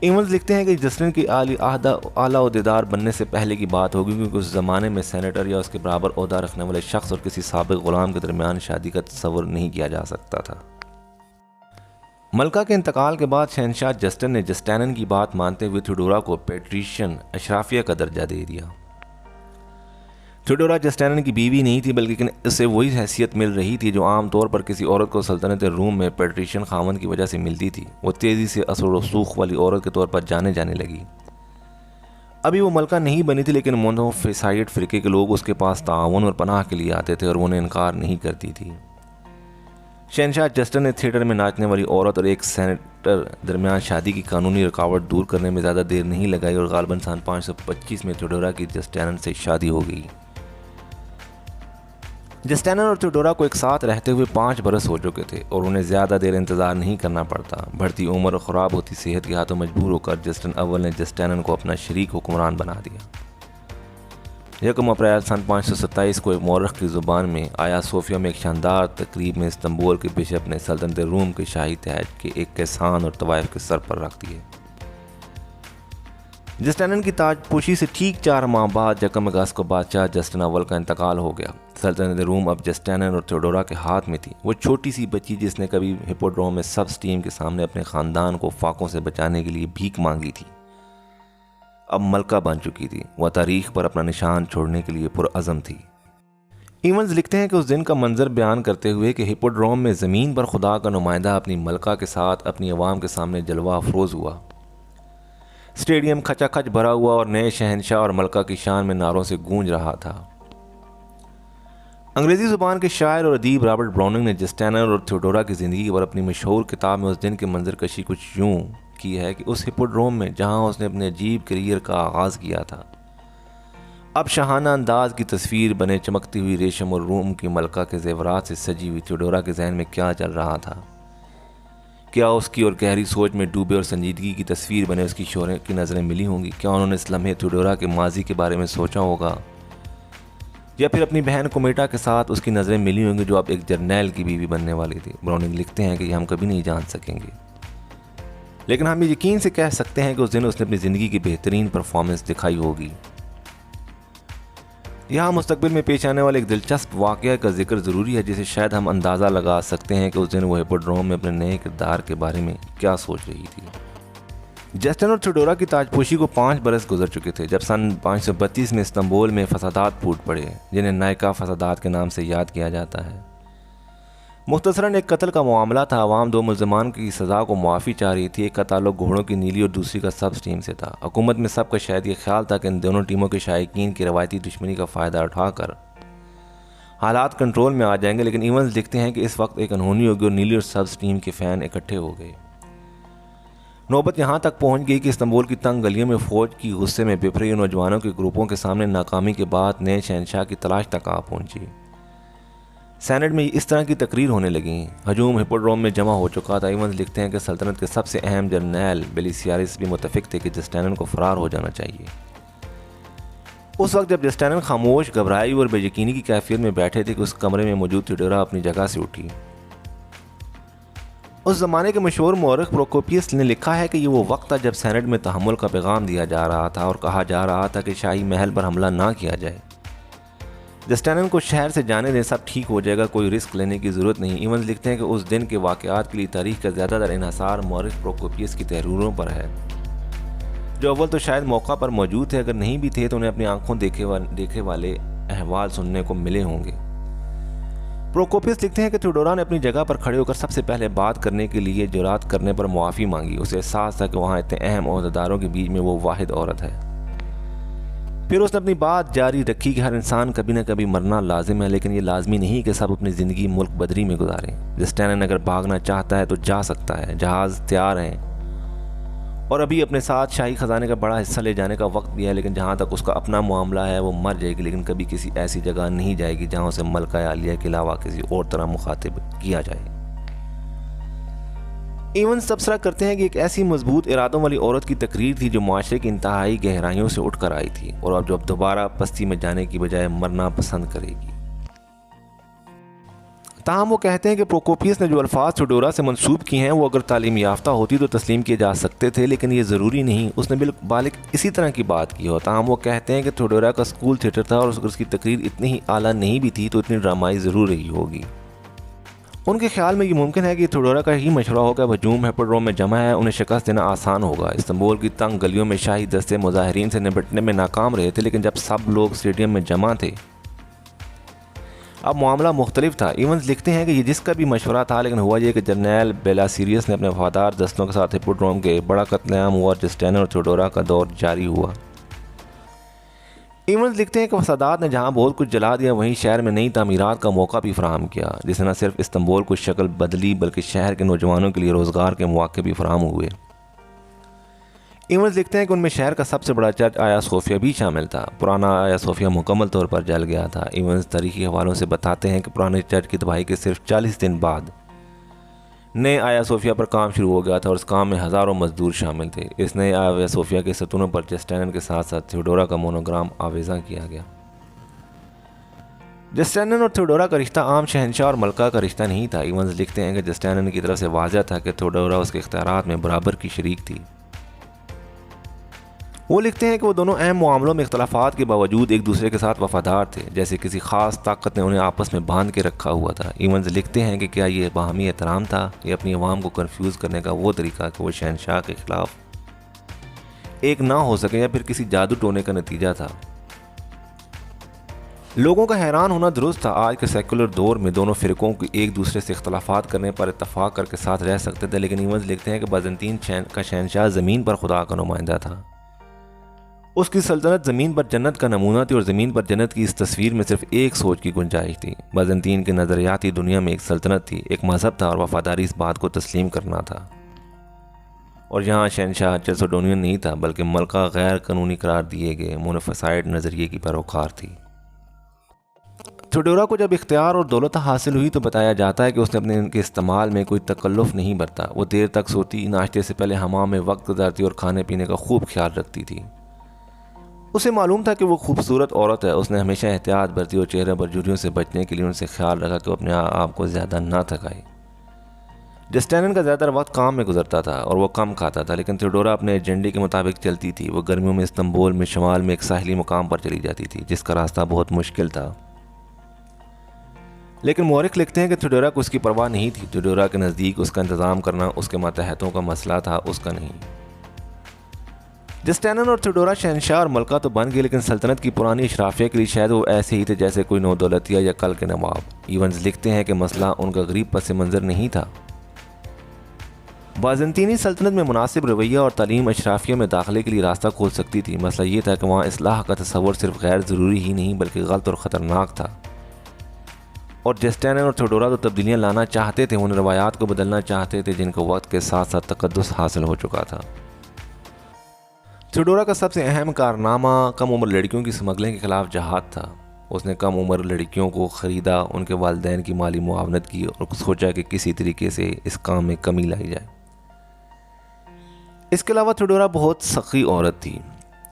[SPEAKER 1] इवंस लिखते हैं कि जस्टिन की आला ओहदेदार बनने से पहले की बात होगी, क्योंकि उस ज़माने में सेनेटर या उसके बराबर ओहदा रखने वाले शख्स और किसी साबिक़ ग़ुलाम के दरमियान शादी का तसव्वुर नहीं किया जा सकता था। मलका के इंतकाल के बाद शहंशाह जस्टिन ने जस्टिनियन की बात मानते हुए थियोडोरा को पेट्रिशियन अशराफिया का दर्जा दे दिया। थियोडोरा जस्टिनियन की बीवी नहीं थी, बल्कि उसे वही हैसियत मिल रही थी जो आम तौर पर किसी औरत को सल्तनत रूम में पेट्रिशियन खामन की वजह से मिलती थी। वो तेज़ी से असर व रसूख वाली औरत के तौर पर जाने लगी। अभी वो मलका नहीं बनी थी, लेकिन मोनोफिसाइड फ़िरके के लोग उसके पास ताआवुन और पनाह के लिए आते थे और वो उन्हें इनकार नहीं करती थी। शहंशाह जस्टिन ने थिएटर में नाचने वाली औरत और एक सेनेटर दरमियान शादी की कानूनी रुकावट दूर करने में ज़्यादा देर नहीं लगाई और गालिबन सन 525 में थियोडोरा की जस्टिनियन से शादी हो गई। जस्टिनियन और थियोडोरा को एक साथ रहते हुए 5 बरस हो चुके थे और उन्हें ज़्यादा देर इंतज़ार नहीं करना पड़ता। बढ़ती उम्र और ख़राब होती सेहत के हाथों मजबूर होकर जस्टिन अव्वल ने जस्टिनियन को अपना शरीक हुक्मरान बना दिया। 1 अप्रैल सन 527 को एक मौरख की ज़ुबान में आया सोफिया में एक शानदार तकरीब में इस्तांबुल के बिशप ने सल्तनत रूम के शाही ताज के एक कैसान और तवाइफ के सर पर रख दिए। जस्टिनियन की ताजपोशी से ठीक 4 माह बाद 1 अगस्त को बादशाह जस्टिन अव्वल का इंतकाल हो गया। सल्तनत रूम अब जस्टिनियन और थियोडोरा के हाथ में थी। वो छोटी सी बच्ची जिसने कभी हिप्पोड्रोम में सब स्टीम के सामने अपने ख़ानदान को फाकों से बचाने के लिए भीख मांगी थी, अब मलका बन चुकी थी। वह तारीख पर अपना निशान छोड़ने के लिए पुरअज़म थी। इवंस लिखते हैं कि उस दिन का मंजर बयान करते हुए कि हिप्पोड्रोम में ज़मीन पर खुदा का नुमाइंदा अपनी मलका के साथ अपनी आवाम के सामने जलवा अफरोज़ हुआ। स्टेडियम खचाखच भरा हुआ और नए शहंशाह और मलका की शान में नारों से गूंज रहा था। अंग्रेज़ी ज़ुबान के शायर और अदीब रॉबर्ट ब्राउनिंग ने जस्टिनियन और थियोडोरा की ज़िंदगी पर अपनी मशहूर किताब में उस दिन के मंजर कशी कुछ यूँ की है कि उस हिप्पोड्रोम में जहाँ उसने अपने अजीब करियर का आगाज़ किया था, अब शाहाना अंदाज की तस्वीर बने चमकती हुई रेशम और रूम की मलका के जेवरात से सजी हुई थियोडोरा के जहन में क्या चल रहा था। क्या उसकी और गहरी सोच में डूबे और संजीदगी की तस्वीर बने उसकी शोहर की नज़रें मिली होंगी? क्या उन्होंने इस लम्हे थियोडोरा के माजी के बारे में सोचा होगा, या फिर अपनी बहन कोमेटा के साथ उसकी नज़रें मिली होंगी जो अब एक जर्नैल की बीवी बनने वाली थी? ब्राउनिंग लिखते हैं कि ये हम कभी नहीं जान सकेंगे, लेकिन हम ये यकीन से कह सकते हैं कि उस दिन उसने अपनी ज़िंदगी की बेहतरीन परफॉर्मेंस दिखाई होगी। यहाँ मुस्तकबिल में पेश आने वाले एक दिलचस्प वाक़या का जिक्र ज़रूरी है, जिसे शायद हम अंदाज़ा लगा सकते हैं कि उस दिन वो हिप्पोड्रोम में अपने नए किरदार के बारे में क्या सोच रही थी। जस्टिन और थियोडोरा की ताजपोशी को 5 बरस गुजर चुके थे जब सन 532 में इस्तांबुल में फसादात फूट पड़े, जिन्हें नायका फसादात के नाम से याद किया जाता है। मुख्तसरन एक कत्ल का मामला था। अवाम 2 मुल्ज़मान की सज़ा को मुआफ़ी चाह रही थी। एक का ताल्लुक घोड़ों की नीली और दूसरी का सब्ज़ टीम से था। हुकूमत में सबका शायद ये ख्याल था कि इन दोनों टीमों के शायकीन की रवायती दुश्मनी का फ़ायदा उठाकर हालात कंट्रोल में आ जाएंगे, लेकिन इवेंट्स दिखते हैं कि इस वक्त एक अनहोनी होगी और नीली और सब्ज़ टीम के फ़ैन इकट्ठे हो गए। नौबत यहाँ तक पहुँच गई कि इस्तांबुल की तंग गलियों में फ़ौज की गुस्से में बिफरे नौजवानों के ग्रुपों के सामने नाकामी के बाद नए शहनशाह की तलाश तक आ पहुँची। सेनेट में इस तरह की तकरीर होने लगी। हजूम हिप्पोड्रोम में जमा हो चुका था। इवेंट्स लिखते हैं कि सल्तनत के सबसे अहम जर्नैल बेलिसियारिस भी मुतफिक थे कि जस्टिनियन को फरार हो जाना चाहिए। उस वक्त जब जस्टिनियन खामोश, घबराई और बेयकीनी की कैफियत में बैठे थे कि उस कमरे में मौजूद थियोडोरा अपनी जगह से उठी। उस ज़माने के मशहूर मौरख प्रोकोपियस ने लिखा है कि ये वो वक्त था जब सेनेट में तहम्मुल का पैगाम दिया जा रहा था और कहा जा रहा था कि शाही महल पर हमला ना किया जाए। जस्टिनियन को शहर से जाने दें, सब ठीक हो जाएगा, कोई रिस्क लेने की ज़रूरत नहीं। इवेंट्स लिखते हैं कि उस दिन के वाक़यात के लिए तारीख का ज़्यादातर इन्हसार मौरख प्रोकोपियस की तहरीरों पर है, जो अव्वल तो शायद मौका पर मौजूद थे, अगर नहीं भी थे तो उन्हें अपनी आंखों देखे वाले अहवाल सुनने को मिले होंगे। प्रोकोपियस लिखते हैं कि थियोडोरा ने अपनी जगह पर खड़े होकर सबसे पहले बात करने के लिए जुरात करने पर मुआफ़ी मांगी। उसे एहसास था कि वहाँ इतने अहम ओहदेदारों के बीच में वो वाहिद औरत है। फिर उसने अपनी बात जारी रखी कि हर इंसान कभी न कभी मरना लाजिम है, लेकिन ये लाजमी नहीं कि सब अपनी ज़िंदगी मुल्क बदरी में गुजारें। जस्टिनियन अगर भागना चाहता है तो जा सकता है, जहाज़ तैयार हैं और अभी अपने साथ शाही ख़जाने का बड़ा हिस्सा ले जाने का वक्त भी है, लेकिन जहाँ तक उसका अपना मामला है वो मर जाएगी, लेकिन कभी किसी ऐसी जगह नहीं जाएगी जहाँ उसे मलका आलिया के अलावा किसी और तरह मुखातिब किया जाए। इवेंट्स तबसरा करते हैं कि एक ऐसी मजबूत इरादों वाली औरत की तकरीर थी जो माशरे की इंतहाई गहराइयों से उठकर आई थी और अब जो दोबारा पस्ती में जाने की बजाय मरना पसंद करेगी। ताहम वो कहते हैं कि प्रोकोपियस ने जो अल्फाज थियोडोरा से मंसूब किए हैं वो अगर तालीम याफ्ता होती तो तस्लीम किए जा सकते थे, लेकिन ये ज़रूरी नहीं। उसने बिल्कुल इसी तरह की बात की हो। ताहम वो कहते हैं कि थियोडोरा का स्कूल थिएटर था और उसकी तकरीर इतनी ही आला नहीं भी थी तो इतनी ड्रामाई ज़रूर रही होगी। उनके ख्याल में ये मुमकिन है कि थियोडोरा का ही मशवरा होगा। हजूम हिप्पोड्रोम में जमा है, उन्हें शिकस्त देना आसान होगा। इस्तांबुल की तंग गलियों में शाही दस्ते मुजाहिरीन से निपटने में नाकाम रहे थे, लेकिन जब सब लोग स्टेडियम में जमा थे अब मामला मुख्तलिफ था। इवेंट्स लिखते हैं कि ये जिसका भी मशवरा था, लेकिन हुआ ये कि जर्नैल बेलासीरियस ने अपने वफादार दस्तों के साथ हिप्पोड्रोम के बड़ा कत्लेआम हुआ और जस्टिनियन और थियोडोरा का दौर जारी हुआ। इवेंट्स लिखते हैं कि फसादात ने जहां बहुत कुछ जला दिया, वहीं शहर में नई तामीरात का मौका भी फराहम किया, जिसने न सिर्फ इस्तांबुल को शक्ल बदली बल्कि शहर के नौजवानों के लिए रोज़गार के मौके भी फराहम हुए। इवेंट्स लिखते हैं कि उनमें शहर का सबसे बड़ा चर्च आया सोफिया भी शामिल था। पुराना आया सोफिया मुकम्मल तौर पर जल गया था। इवेंट्स तारीखी हवालों से बताते हैं कि पुराने चर्च की तबाही के सिर्फ 40 दिन बाद नए आया सोफिया पर काम शुरू हो गया था और इस काम में हज़ारों मजदूर शामिल थे। इस नए आया सोफिया के सतूनों पर जस्टिनियन के साथ साथ थियोडोरा का मोनोग्राम आवेज़ा किया गया। जस्टिनियन और थियोडोरा का रिश्ता आम शहनशाह और मलका का रिश्ता नहीं था। इवेंट्स लिखते हैं कि जस्टिनियन की तरफ से वाज़ह था कि थियोडोरा उसके इख्तियारात में बराबर की शरीक थी। वो लिखते हैं कि वो दोनों अहम मामलों में इख्तलाफात के बावजूद एक दूसरे के साथ वफादार थे, जैसे किसी ख़ास ताकत ने उन्हें आपस में बांध के रखा हुआ था। इवेंट्स लिखते हैं कि क्या ये बाहमी एहतराम था या अपनी आवाम को कन्फ्यूज़ करने का वो तरीका कि वो शहनशाह के ख़िलाफ़ एक ना हो सके, या फिर किसी जादू टोने का नतीजा था। लोगों का हैरान होना दुरुस्त था। आज के सेकुलर दौर में दोनों फ़िरकों की एक दूसरे से इख्तलाफात करने पर इत्तफाक करके साथ रह सकते थे, लेकिन इवेंट्स लिखते हैं कि बाज़ंतीन का शहनशाह ज़मीन पर खुदा का नुमाइंदा था। उसकी सल्तनत ज़मीन पर जन्नत का नमूना थी और ज़मीन पर जन्नत की इस तस्वीर में सिर्फ एक सोच की गुंजाइश थी। बाज़ंतीन की नज़रियाती दुनिया में एक सल्तनत थी, एक मज़हब था और वफादारी इस बात को तस्लीम करना था। और यहाँ शहनशाह चेल्सोडोनियन नहीं था, बल्कि मलका गैर कानूनी करार दिए गए मोनोफेसाइड नज़रिए की पैरोकार थी। थियोडोरा को जब इख्तियार और दौलत हासिल हुई तो बताया जाता है कि उसने अपने इनके इस्तेमाल में कोई तकल्लुफ़ नहीं बरता। वो देर तक सोती, नाश्ते से पहले हमाम में वक्त गुजारती और खाने पीने का खूब ख्याल रखती थी। उसे मालूम था कि वो खूबसूरत औरत है। उसने हमेशा एहतियात बरती और चेहरे पर झुर्रियों से बचने के लिए उनसे ख्याल रखा कि वो अपने आप को ज़्यादा ना थकाए। जस्टिनियन का ज़्यादातर वक्त काम में गुजरता था और वो कम खाता था, लेकिन थियोडोरा अपने एजेंडे के मुताबिक चलती थी। वो गर्मियों में इस्तांबुल में शमाल में एक साहिली मुकाम पर चली जाती थी, जिसका रास्ता बहुत मुश्किल था। लेकिन मौरिख लिखते हैं कि थियोडोरा को उसकी परवाह नहीं थी। थियोडोरा के नज़दीक उसका इंतज़ाम करना उसके मातहतों का मसला था, उसका नहीं। जस्टिनियन और थियोडोरा शहनशाह और मलका तो बन गए, लेकिन सल्तनत की पुरानी अशराफिया के लिए शायद वो ऐसे ही थे जैसे कोई नौदौलतिया या कल के नवाब। इवंस लिखते हैं कि मसला उनका गरीब पस मंज़र नहीं था। बाज़ंतीनी सल्तनत में मुनासिब रवैया और तालीम अशराफिया में दाखिले के लिए रास्ता खोल सकती थी। मसला ये था कि वहाँ इस्लाह का तस्वर सिर्फ गैर ज़रूरी ही नहीं बल्कि गलत और ख़तरनाक था। और जस्टिनियन और थियोडोरा तो तब्दीलियाँ लाना चाहते थे, उन रवायात को बदलना चाहते थे जिनको वक्त के साथ साथ तकद्दुस हासिल हो चुका था। थियोडोरा का सबसे अहम कारनामा कम उम्र लड़कियों की स्मगलिंग के खिलाफ जहाद था। उसने कम उम्र लड़कियों को ख़रीदा, उनके वालिदैन की माली मुआवनत की और सोचा कि किसी तरीके से इस काम में कमी लाई जाए। इसके अलावा थियोडोरा बहुत सखी औरत थी।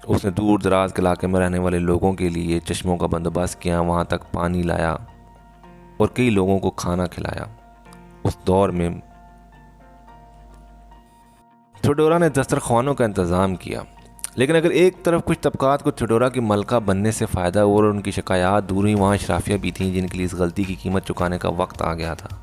[SPEAKER 1] उसने दूर दराज के इलाके में रहने वाले लोगों के लिए चश्मों का बंदोबस्त किया, वहाँ तक पानी लाया और कई लोगों को खाना खिलाया। उस दौर में थियोडोरा ने दस्तरखानों का इंतज़ाम किया। लेकिन अगर एक तरफ कुछ तबकात को थियोडोरा की मलका बनने से फ़ायदा हुआ और उनकी शिकायत दूर हुई, वहाँ अशराफिया भी थीं जिनके लिए इस गलती की कीमत चुकाने का वक्त आ गया था।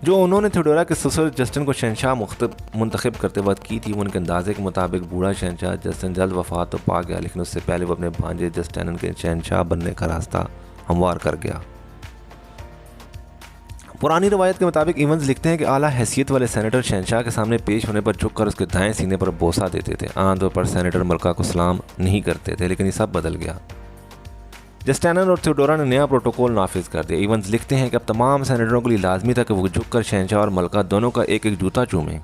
[SPEAKER 1] जो उन्होंने थियोडोरा के ससुर जस्टिन को शहनशाह मुंतखब करते वक्त की थी, वो उनके अंदाजे के मुताबिक बूढ़ा शहनशाह जस्टिन जल्द वफात तो पा गया, लेकिन उससे पहले वो अपने भांजे जस्टिन के शहनशाह बनने का रास्ता हमवार कर गया। पुरानी रवायत के मुताबिक इवंस लिखते हैं कि आला हैसियत वाले सेनेटर शहनशाह के सामने पेश होने पर झुककर उसके दाएं सीने पर बोसा देते थे। आमतौर पर सेनेटर मलका को सलाम नहीं करते थे, लेकिन ये सब बदल गया। जस्टिनियन और थियोडोरा ने नया प्रोटोकॉल नाफिज कर दिया। इवंस लिखते हैं कि अब तमाम सेनेटरों के लिए लाजमी था कि वो झुककर शहनशाह और मलका दोनों का एक एक जूता चूमें।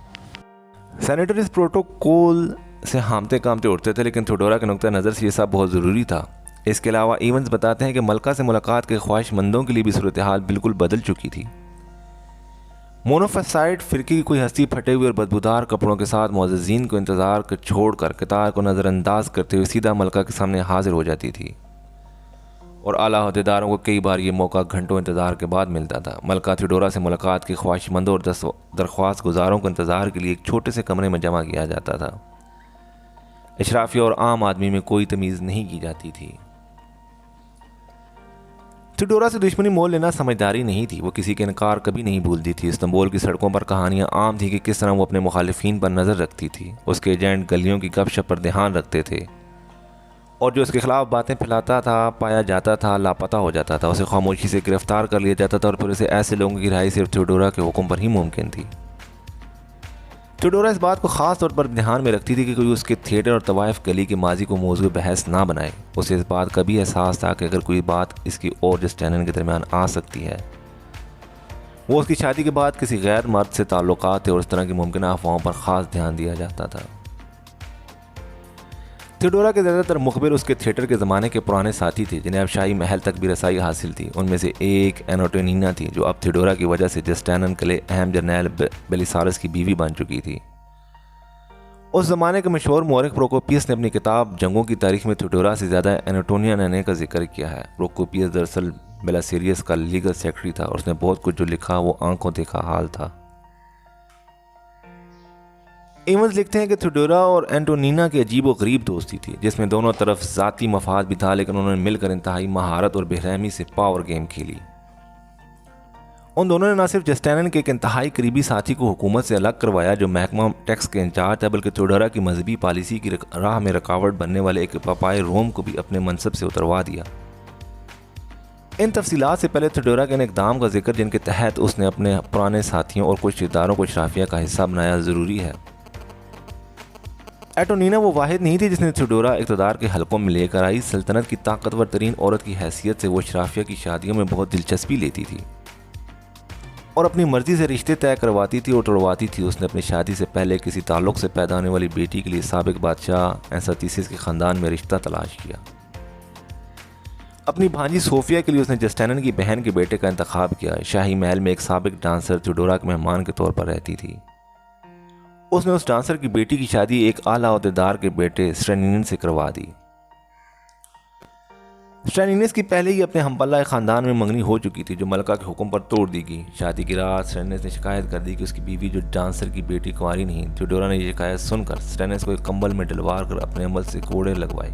[SPEAKER 1] सेनेटर इस प्रोटोकॉल से हामते कामते उठते थे, लेकिन थियोडोरा के नुक्ता नज़र से ये सब बहुत ज़रूरी था। इसके अलावा इवंस बताते हैं कि मलका से मुलाकात के ख्वाहिशमंदों के लिए भी सूरत हाल बिल्कुल बदल चुकी थी। मोनोफेसाइड फ़िरके की कोई हस्ती फटे हुए और बदबूदार कपड़ों के साथ मुअज़्ज़िज़ीन को इंतज़ार कर छोड़कर कतार को नज़रअंदाज करते हुए सीधा मलका के सामने हाजिर हो जाती थी और आला अहदेदारों को कई बार ये मौका घंटों इंतज़ार के बाद मिलता था। मलका थियोडोरा से मुलाकात के ख्वाहिशमंदों और दरख्वास्त गुजारों को इंतज़ार के लिए एक छोटे से कमरे में जमा किया जाता था। अशराफिया और आम आदमी में कोई तमीज़ नहीं की जाती थी। थियोडोरा से दुश्मनी मोल लेना समझदारी नहीं थी। वो किसी के इनकार कभी नहीं भूलती थी। इस्तांबुल की सड़कों पर कहानियाँ आम थी कि किस तरह वो अपने मुखालिफिन पर नज़र रखती थी। उसके एजेंट गलियों की गपशप पर ध्यान रखते थे और जो उसके खिलाफ बातें फैलाता था, पाया जाता था, लापता हो जाता था। उसे खामोशी से गिरफ्तार कर लिया जाता था और फिर उसे ऐसे लोगों की रिहाई सिर्फ थियोडोरा के हुक्म पर ही मुमकिन थी। थियोडोरा इस बात को ख़ास तौर पर ध्यान में रखती थी कि कोई उसके थिएटर और तवाइफ गली के माजी को मौजूद बहस ना बनाए। उसे इस बात का भी एहसास था कि अगर कोई बात इसकी और जस्टिनियन के दरमियान आ सकती है, वो उसकी शादी के बाद किसी गैर मर्द से ताल्लुकात थे और उस तरह की मुमकिन अफवाहों पर ख़ास ध्यान दिया जाता था। थियोडोरा के ज़्यादातर मुखबिर उसके थिएटर के ज़माने के पुराने साथी थे जिन्हें अब शाही महल तक भी रसाई हासिल थी। उनमें से एक एंटोनिना थी, जो अब थियोडोरा की वजह से जस्टिनियन के लिए अहम जर्नैल बेलिसारस की बीवी बन चुकी थी। उस ज़माने के मशहूर मौरिख प्रोकोपियस ने अपनी किताब जंगों की तारीख में थियोडोरा से ज़्यादा एंटोनिना का जिक्र किया है। प्रोकोपियस दरअसल बेलिसारियस का लीगल सेक्रेटरी था और उसने बहुत कुछ जो लिखा वो आंखों देखा हाल था। इवंस लिखते हैं कि थियोडोरा और एंटोनिना की अजीब व गरीब दोस्ती थी, जिसमें दोनों तरफ ज़ाती मफाद भी था, लेकिन उन्होंने मिलकर इंतहाई महारत और बेरहमी से पावर गेम खेली। उन दोनों ने न सिर्फ जस्टिनियन के एक इंतहाई करीबी साथी को हुकूमत से अलग करवाया जो महकमा टैक्स के इंचार्ज था, बल्कि थियोडोरा की मजहबी पॉलिसी की राह में रुकावट बनने वाले एक पापाई रोम को भी अपने मनसब से उतरवा दिया। इन तफसीलात से पहले थियोडोरा के इन इक़दाम का जिक्र जिनके तहत उसने अपने पुराने साथियों और कुछ इदारों को अशराफिया का हिस्सा बनाया ज़रूरी है। एंटोनिना वो वाहिद नहीं थी जिसने थियोडोरा इक़्तिदार के हलकों में लेकर आई। सल्तनत की ताकतवर तरीन औरत की हैसियत से वो अशराफिया की शादियों में बहुत दिलचस्पी लेती थी। और अपनी मर्जी से रिश्ते तय करवाती थी और तोड़वाती थी। उसने अपनी शादी से पहले किसी ताल्लुक़ से पैदा होने वाली बेटी के लिए साबिक बादशाह एंसातीसिस के ख़ानदान में रिश्ता तलाश किया। अपनी भांजी सोफिया के लिए उसने जस्टिनियन की बहन के बेटे का इंतखाब किया। शाही महल में एक साबिक डांसर थियोडोरा के मेहमान के तौर पर रहती थी। उसने उस डांसर की बेटी की शादी एक आला ओहदेदार के बेटे स्ट्रेनिनिस से करवा दी। स्ट्रेनिनिस की पहले ही अपने हमपल्ला ख़ानदान में मंगनी हो चुकी थी, जो मलका के हुक्म पर तोड़ दी गई। शादी की रात स्ट्रेनिनिस ने शिकायत कर दी कि उसकी बीवी जो डांसर की बेटी कुंवारी नहीं। थियोडोरा ने यह शिकायत सुनकर स्ट्रेनिनिस को एक कंबल में डलवा कर अपने अमल से कोड़े लगवाए।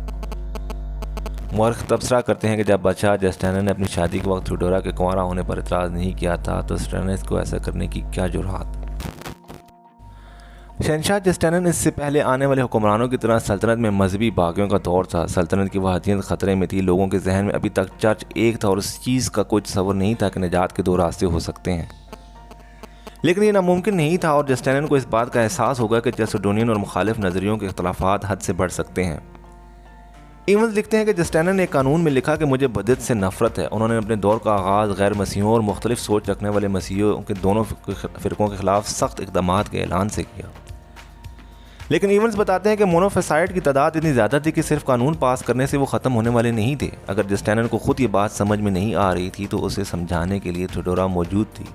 [SPEAKER 1] मुअर्रिख तबसरा करते हैं कि जब बादशाह जस्टिनियन ने अपनी शादी के वक्त थियोडोरा के कुंवारा होने पर इतराज़ नहीं किया था, तो स्ट्रेनिनिस को ऐसा करने की क्या जुर्रत। शहंशाह जस्टिनियन इससे पहले आने वाले हुक्मरानों की तरह सल्तनत में मजहबी बागियों का दौर था। सल्तनत की वहदीयत ख़तरे में थी। लोगों के जहन में अभी तक चर्च एक था और इस चीज़ का कोई तसव्वुर नहीं था कि निजात के दो रास्ते हो सकते हैं। लेकिन ये नामुमकिन नहीं था और जस्टिनियन को इस बात का एहसास होगा कि चैल्सोडोनियन और मुखालिफ नज़रियों के इख्तलाफात हद से बढ़ सकते हैं। इवंस लिखते हैं कि जस्टिनियन ने कानून में लिखा कि मुझे बदत से नफरत है। उन्होंने अपने दौर का आगाज़ गैर मसीहों और मुख्तलिफ सोच रखने वाले मसीहों के दोनों फ़िरक़ों के ख़िलाफ़ सख्त इक़दामात के ऐलान से किया। लेकिन इवंस बताते हैं कि मोनोफेसाइट की तादाद इतनी ज़्यादा थी कि सिर्फ कानून पास करने से वो ख़त्म होने वाले नहीं थे। अगर जस्टिनियन को ख़ुद ये बात समझ में नहीं आ रही थी तो उसे समझाने के लिए थियोडोरा मौजूद थी।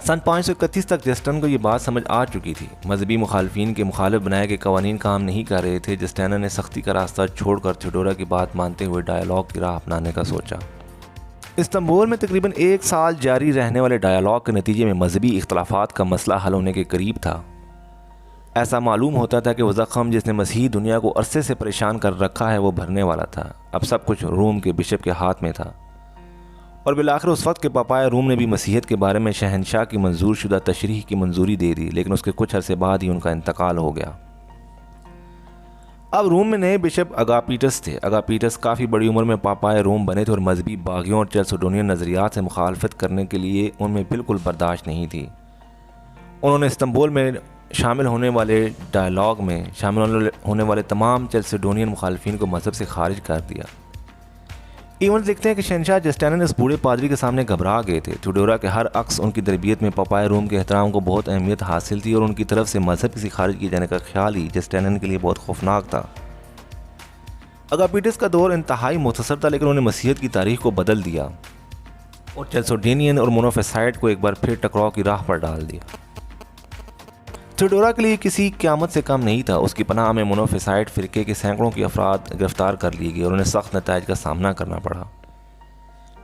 [SPEAKER 1] सन 531 तक जस्टिनियन को ये बात समझ आ चुकी थी। मजहबी मुखालफिन के मुखालिफ बनाए गए कवानीन काम नहीं कर रहे थे। जस्टिनियन ने सख्ती का रास्ता छोड़कर थियोडोरा की बात मानते हुए डायलॉग की राह अपनाने का सोचा। इस्तांबुल में तकरीबन 1 साल जारी रहने वाले डायलॉग के नतीजे में मजहबी इख्तलाफात का मसला हल होने के करीब था। ऐसा मालूम होता था कि वह ज़ख़म जिसने मसीही दुनिया को अरसे से परेशान कर रखा है वो भरने वाला था। अब सब कुछ रोम के बिशप के हाथ में था और बिलाखिर उस वक्त के पापाया रोम ने भी मसीहत के बारे में शहनशाह की मंजूर शुदा तशरीह की मंजूरी दे दी। लेकिन उसके कुछ अरसे बाद ही उनका इंतकाल हो गया। अब रोम में नए बिशप अगापीटस थे। अगापीटस काफ़ी बड़ी उम्र में पापाया रोम बने थे और मजहबी बागियों और चैल्सोडोनियन नज़रियात से मुखालफत करने के लिए उनमें बिल्कुल बर्दाश्त नहीं थी। उन्होंने इस्तांबुल में शामिल होने वाले डायलॉग में शामिल होने वाले तमाम चैल्सोडोनियन मुखालफिन को मजहब से खारिज कर दिया। इवंस लिखते हैं कि शहंशाह जस्टिनियन इस बूढ़े पादरी के सामने घबरा गए थे। थियोडोरा के हर अक्स उनकी तरबियत में पापाया रोम के एहतराम को बहुत अहमियत हासिल थी और उनकी तरफ से मजहब किसी खारिज किए जाने का ख्याल ही जस्टिनियन के लिए बहुत खौफनाक था। अगापीटस का दौर इंतहाई मुख्तसर था, लेकिन उन्होंने मसीहत की तारीख को बदल दिया और चैल्सोडोनियन और मोनोफेसाइट को एक बार फिर टकराव की राह पर डाल दिया। थियोडोरा के लिए किसी क़यामत से कम नहीं था। उसकी पनाह में मोनोफेसाइट फ़िरके के सैकड़ों की अफराद गिरफ्तार कर लिए गए और उन्हें सख्त नताइज का सामना करना पड़ा।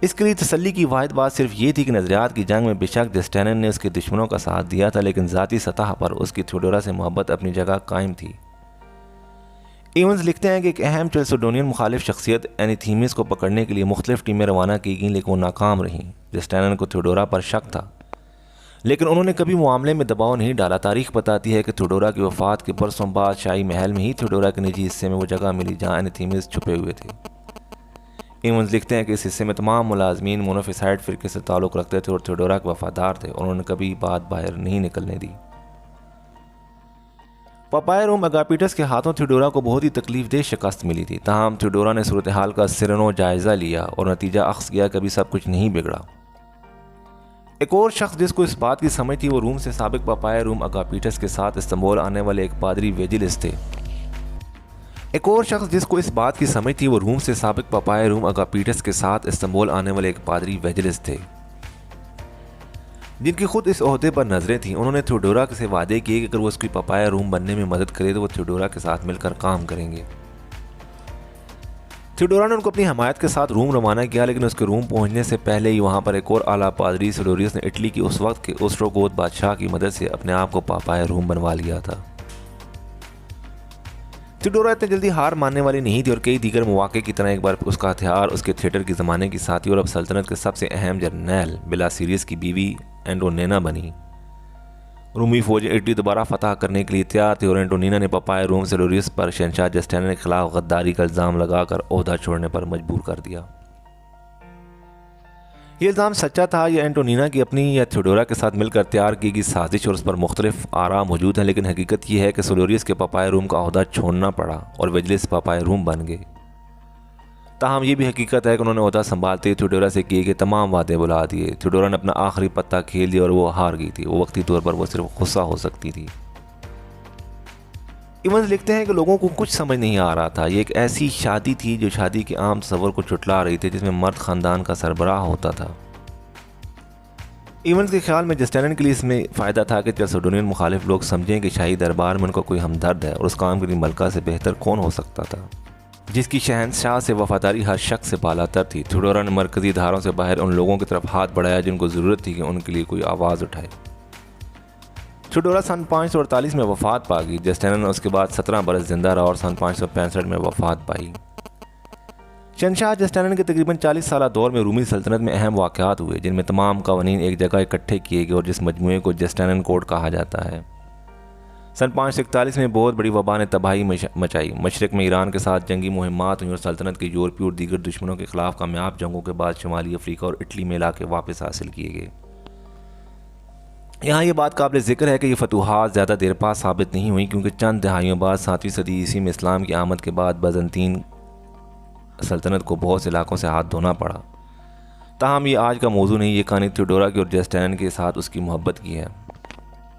[SPEAKER 1] इसके लिए तसल्ली की वाहिद बात सिर्फ ये थी कि नज़रियात की जंग में बेशक जस्टिनियन ने उसके दुश्मनों का साथ दिया था, लेकिन ज़ाती सतह पर उसकी थियोडोरा से मोहब्बत अपनी जगह कायम थी। इवंस लिखते हैं कि एक अहम चैल्सोडोनियन मुखालिफ शख्सियत एनीथीमिस को पकड़ने के लिए मुख्तलिफ टीमें रवाना की गईं, लेकिन वो नाकाम रहीं। जस्टिनियन को थियोडोरा पर शक था, लेकिन उन्होंने कभी मामले में दबाव नहीं डाला। तारीख बताती है कि थियोडोरा की वफ़ात के बरसों बाद शाही महल में ही थियोडोरा के निजी हिस्से में वो जगह मिली जहाँ एनीथीमिस छुपे हुए थे। इवंस लिखते हैं कि इस हिस्से में तमाम मुलाजमीन मोनोफेसाइट फ़िरके से ताल्लुक़ रखते थे और थियोडोरा के वफ़ादार थे और उन्होंने कभी बात बाहर नहीं निकलने दी। पापाया रोम अगापीटस के हाथों थियोडोरा को बहुत ही तकलीफ़देह शिकस्त मिली थी। ताहम थियोडोरा ने सूरत हाल का सिरनो जायज़ा लिया और नतीजा अख्स किया कभी सब कुछ नहीं बिगड़ा। एक और शख्स जिसको इस बात की समझ थी वो रूम से साबिक पापाया रोम अगापीटस के साथ इस्तांबुल आने वाले एक पादरी वेजिलिस थे। एक और शख्स जिसको इस बात की समझ थी वो रूम से साबिक पापाया रोम अगापीटस के साथ इस्तांबुल आने वाले एक पादरी वेजिलिस थे, जिनकी खुद इस ओहदे पर नजरें थीं। उन्होंने थियोडोरा से वादे किए कि अगर वो उसकी पापाया रोम बनने में मदद करे तो वो थियोडोरा के साथ मिलकर काम करेंगे। थियोडोरा ने उनको अपनी हमायत के साथ रोम रवाना किया, लेकिन उसके रोम पहुंचने से पहले ही वहां पर एक और आला पादरी सिडोरियस ने इटली की उस वक्त के ओस्ट्रोगोथ बादशाह की मदद से अपने आप को पापाया रोम बनवा लिया था। थियोडोरा इतनी जल्दी हार मानने वाली नहीं थी और कई दीगर मौके की तरह एक बार उसका हथियार उसके थिएटर के ज़माने की साथी और अब सल्तनत के सबसे अहम जर्नैल बिलासीरियस की बीवी एंटोनिना बनी। रूमी फौज इटली दोबारा फतह करने के लिए तैयार थी और एंटोनिना ने पापाया रोम सिडोरियस पर शहंशाह जस्टिनियन के खिलाफ गद्दारी का इल्ज़ाम लगाकर ओहदा छोड़ने पर मजबूर कर दिया। ये इल्ज़ाम सच्चा था या एंटोनिना की अपनी या थियोडोरा के साथ मिलकर तैयार की गई साजिश और उस पर मुख्तलिफ आरा मौजूद हैं, लेकिन हकीकत यह है कि सिडोरियस के पापाया रोम का ओहदा छोड़ना पड़ा और वेजिलिस पापाया रोम बन गए। ताहम ये भी हकीकत है कि उन्होंने ओहदा संभालते ही थियोडोरा से किए गए तमाम वादे बुला दिए। थियोडोरा ने अपना आखिरी पत्ता खेल दिया और वो हार गई थी। वो वक्ती तौर पर वो सिर्फ गुस्सा हो सकती थी। इवंस लिखते हैं कि लोगों को कुछ समझ नहीं आ रहा था। ये एक ऐसी शादी थी जो शादी के आम तस्वर को छुटला रही थी, जिसमें मर्द ख़ानदान का सरबराह होता था। इवंस के ख्याल में जस्टिनियन के लिए इसमें फ़ायदा था कि चैल्सोडोनियन मुखालिफ लोग समझें कि शाही दरबार में उनका कोई हमदर्द है और उस काम के लिए मलका से बेहतर कौन हो सकता था, जिसकी शहंशाह से वफादारी हर शख्स से बालातर थी। थियोडोरा ने मरकज़ी धारों से बाहर उन लोगों की तरफ हाथ बढ़ाया जिनको ज़रूरत थी कि उनके लिए कोई आवाज़ उठाए। थियोडोरा सन 548 में वफ़ात पा गई। जस्टिनियन उसके बाद 17 बरस जिंदा रहा और सन 565 में वफ़ात पाई। शहंशाह जस्टिनियन के तकरीबन 40 साल दौर में रूमी सल्तनत में अहम वाक़यात हुए, जिनमें तमाम कवानीन एक जगह इकट्ठे किए गए और जिस मजमूए को जस्टिनियन कोड कहा जाता है। सन 541 में बहुत बड़ी वबा ने तबाही मचाई। मशरक़ में ईरान के साथ जंगी मुहिमात हुई और सल्तनत के यूरोपीय और दीगर दुश्मनों के खिलाफ कामयाब जंगों के बाद शुमाली अफ्रीका और इटली में इलाके वापस हासिल किए गए। यहाँ ये बात काबिल ज़िक्र है कि ये फतूहात ज़्यादा देर पास साबित नहीं हुई, क्योंकि चंद दहाइयों बाद 7वीं सदी ईस्वी में इस्लाम की आमद के बाद बाज़ंतीन सल्तनत को बहुत से इलाकों से हाथ धोना पड़ा। ताहम ये आज का मौजू नहीं, ये कहानी थियोडोरा की और जस्टिनियन के साथ उसकी मोहब्बत की है।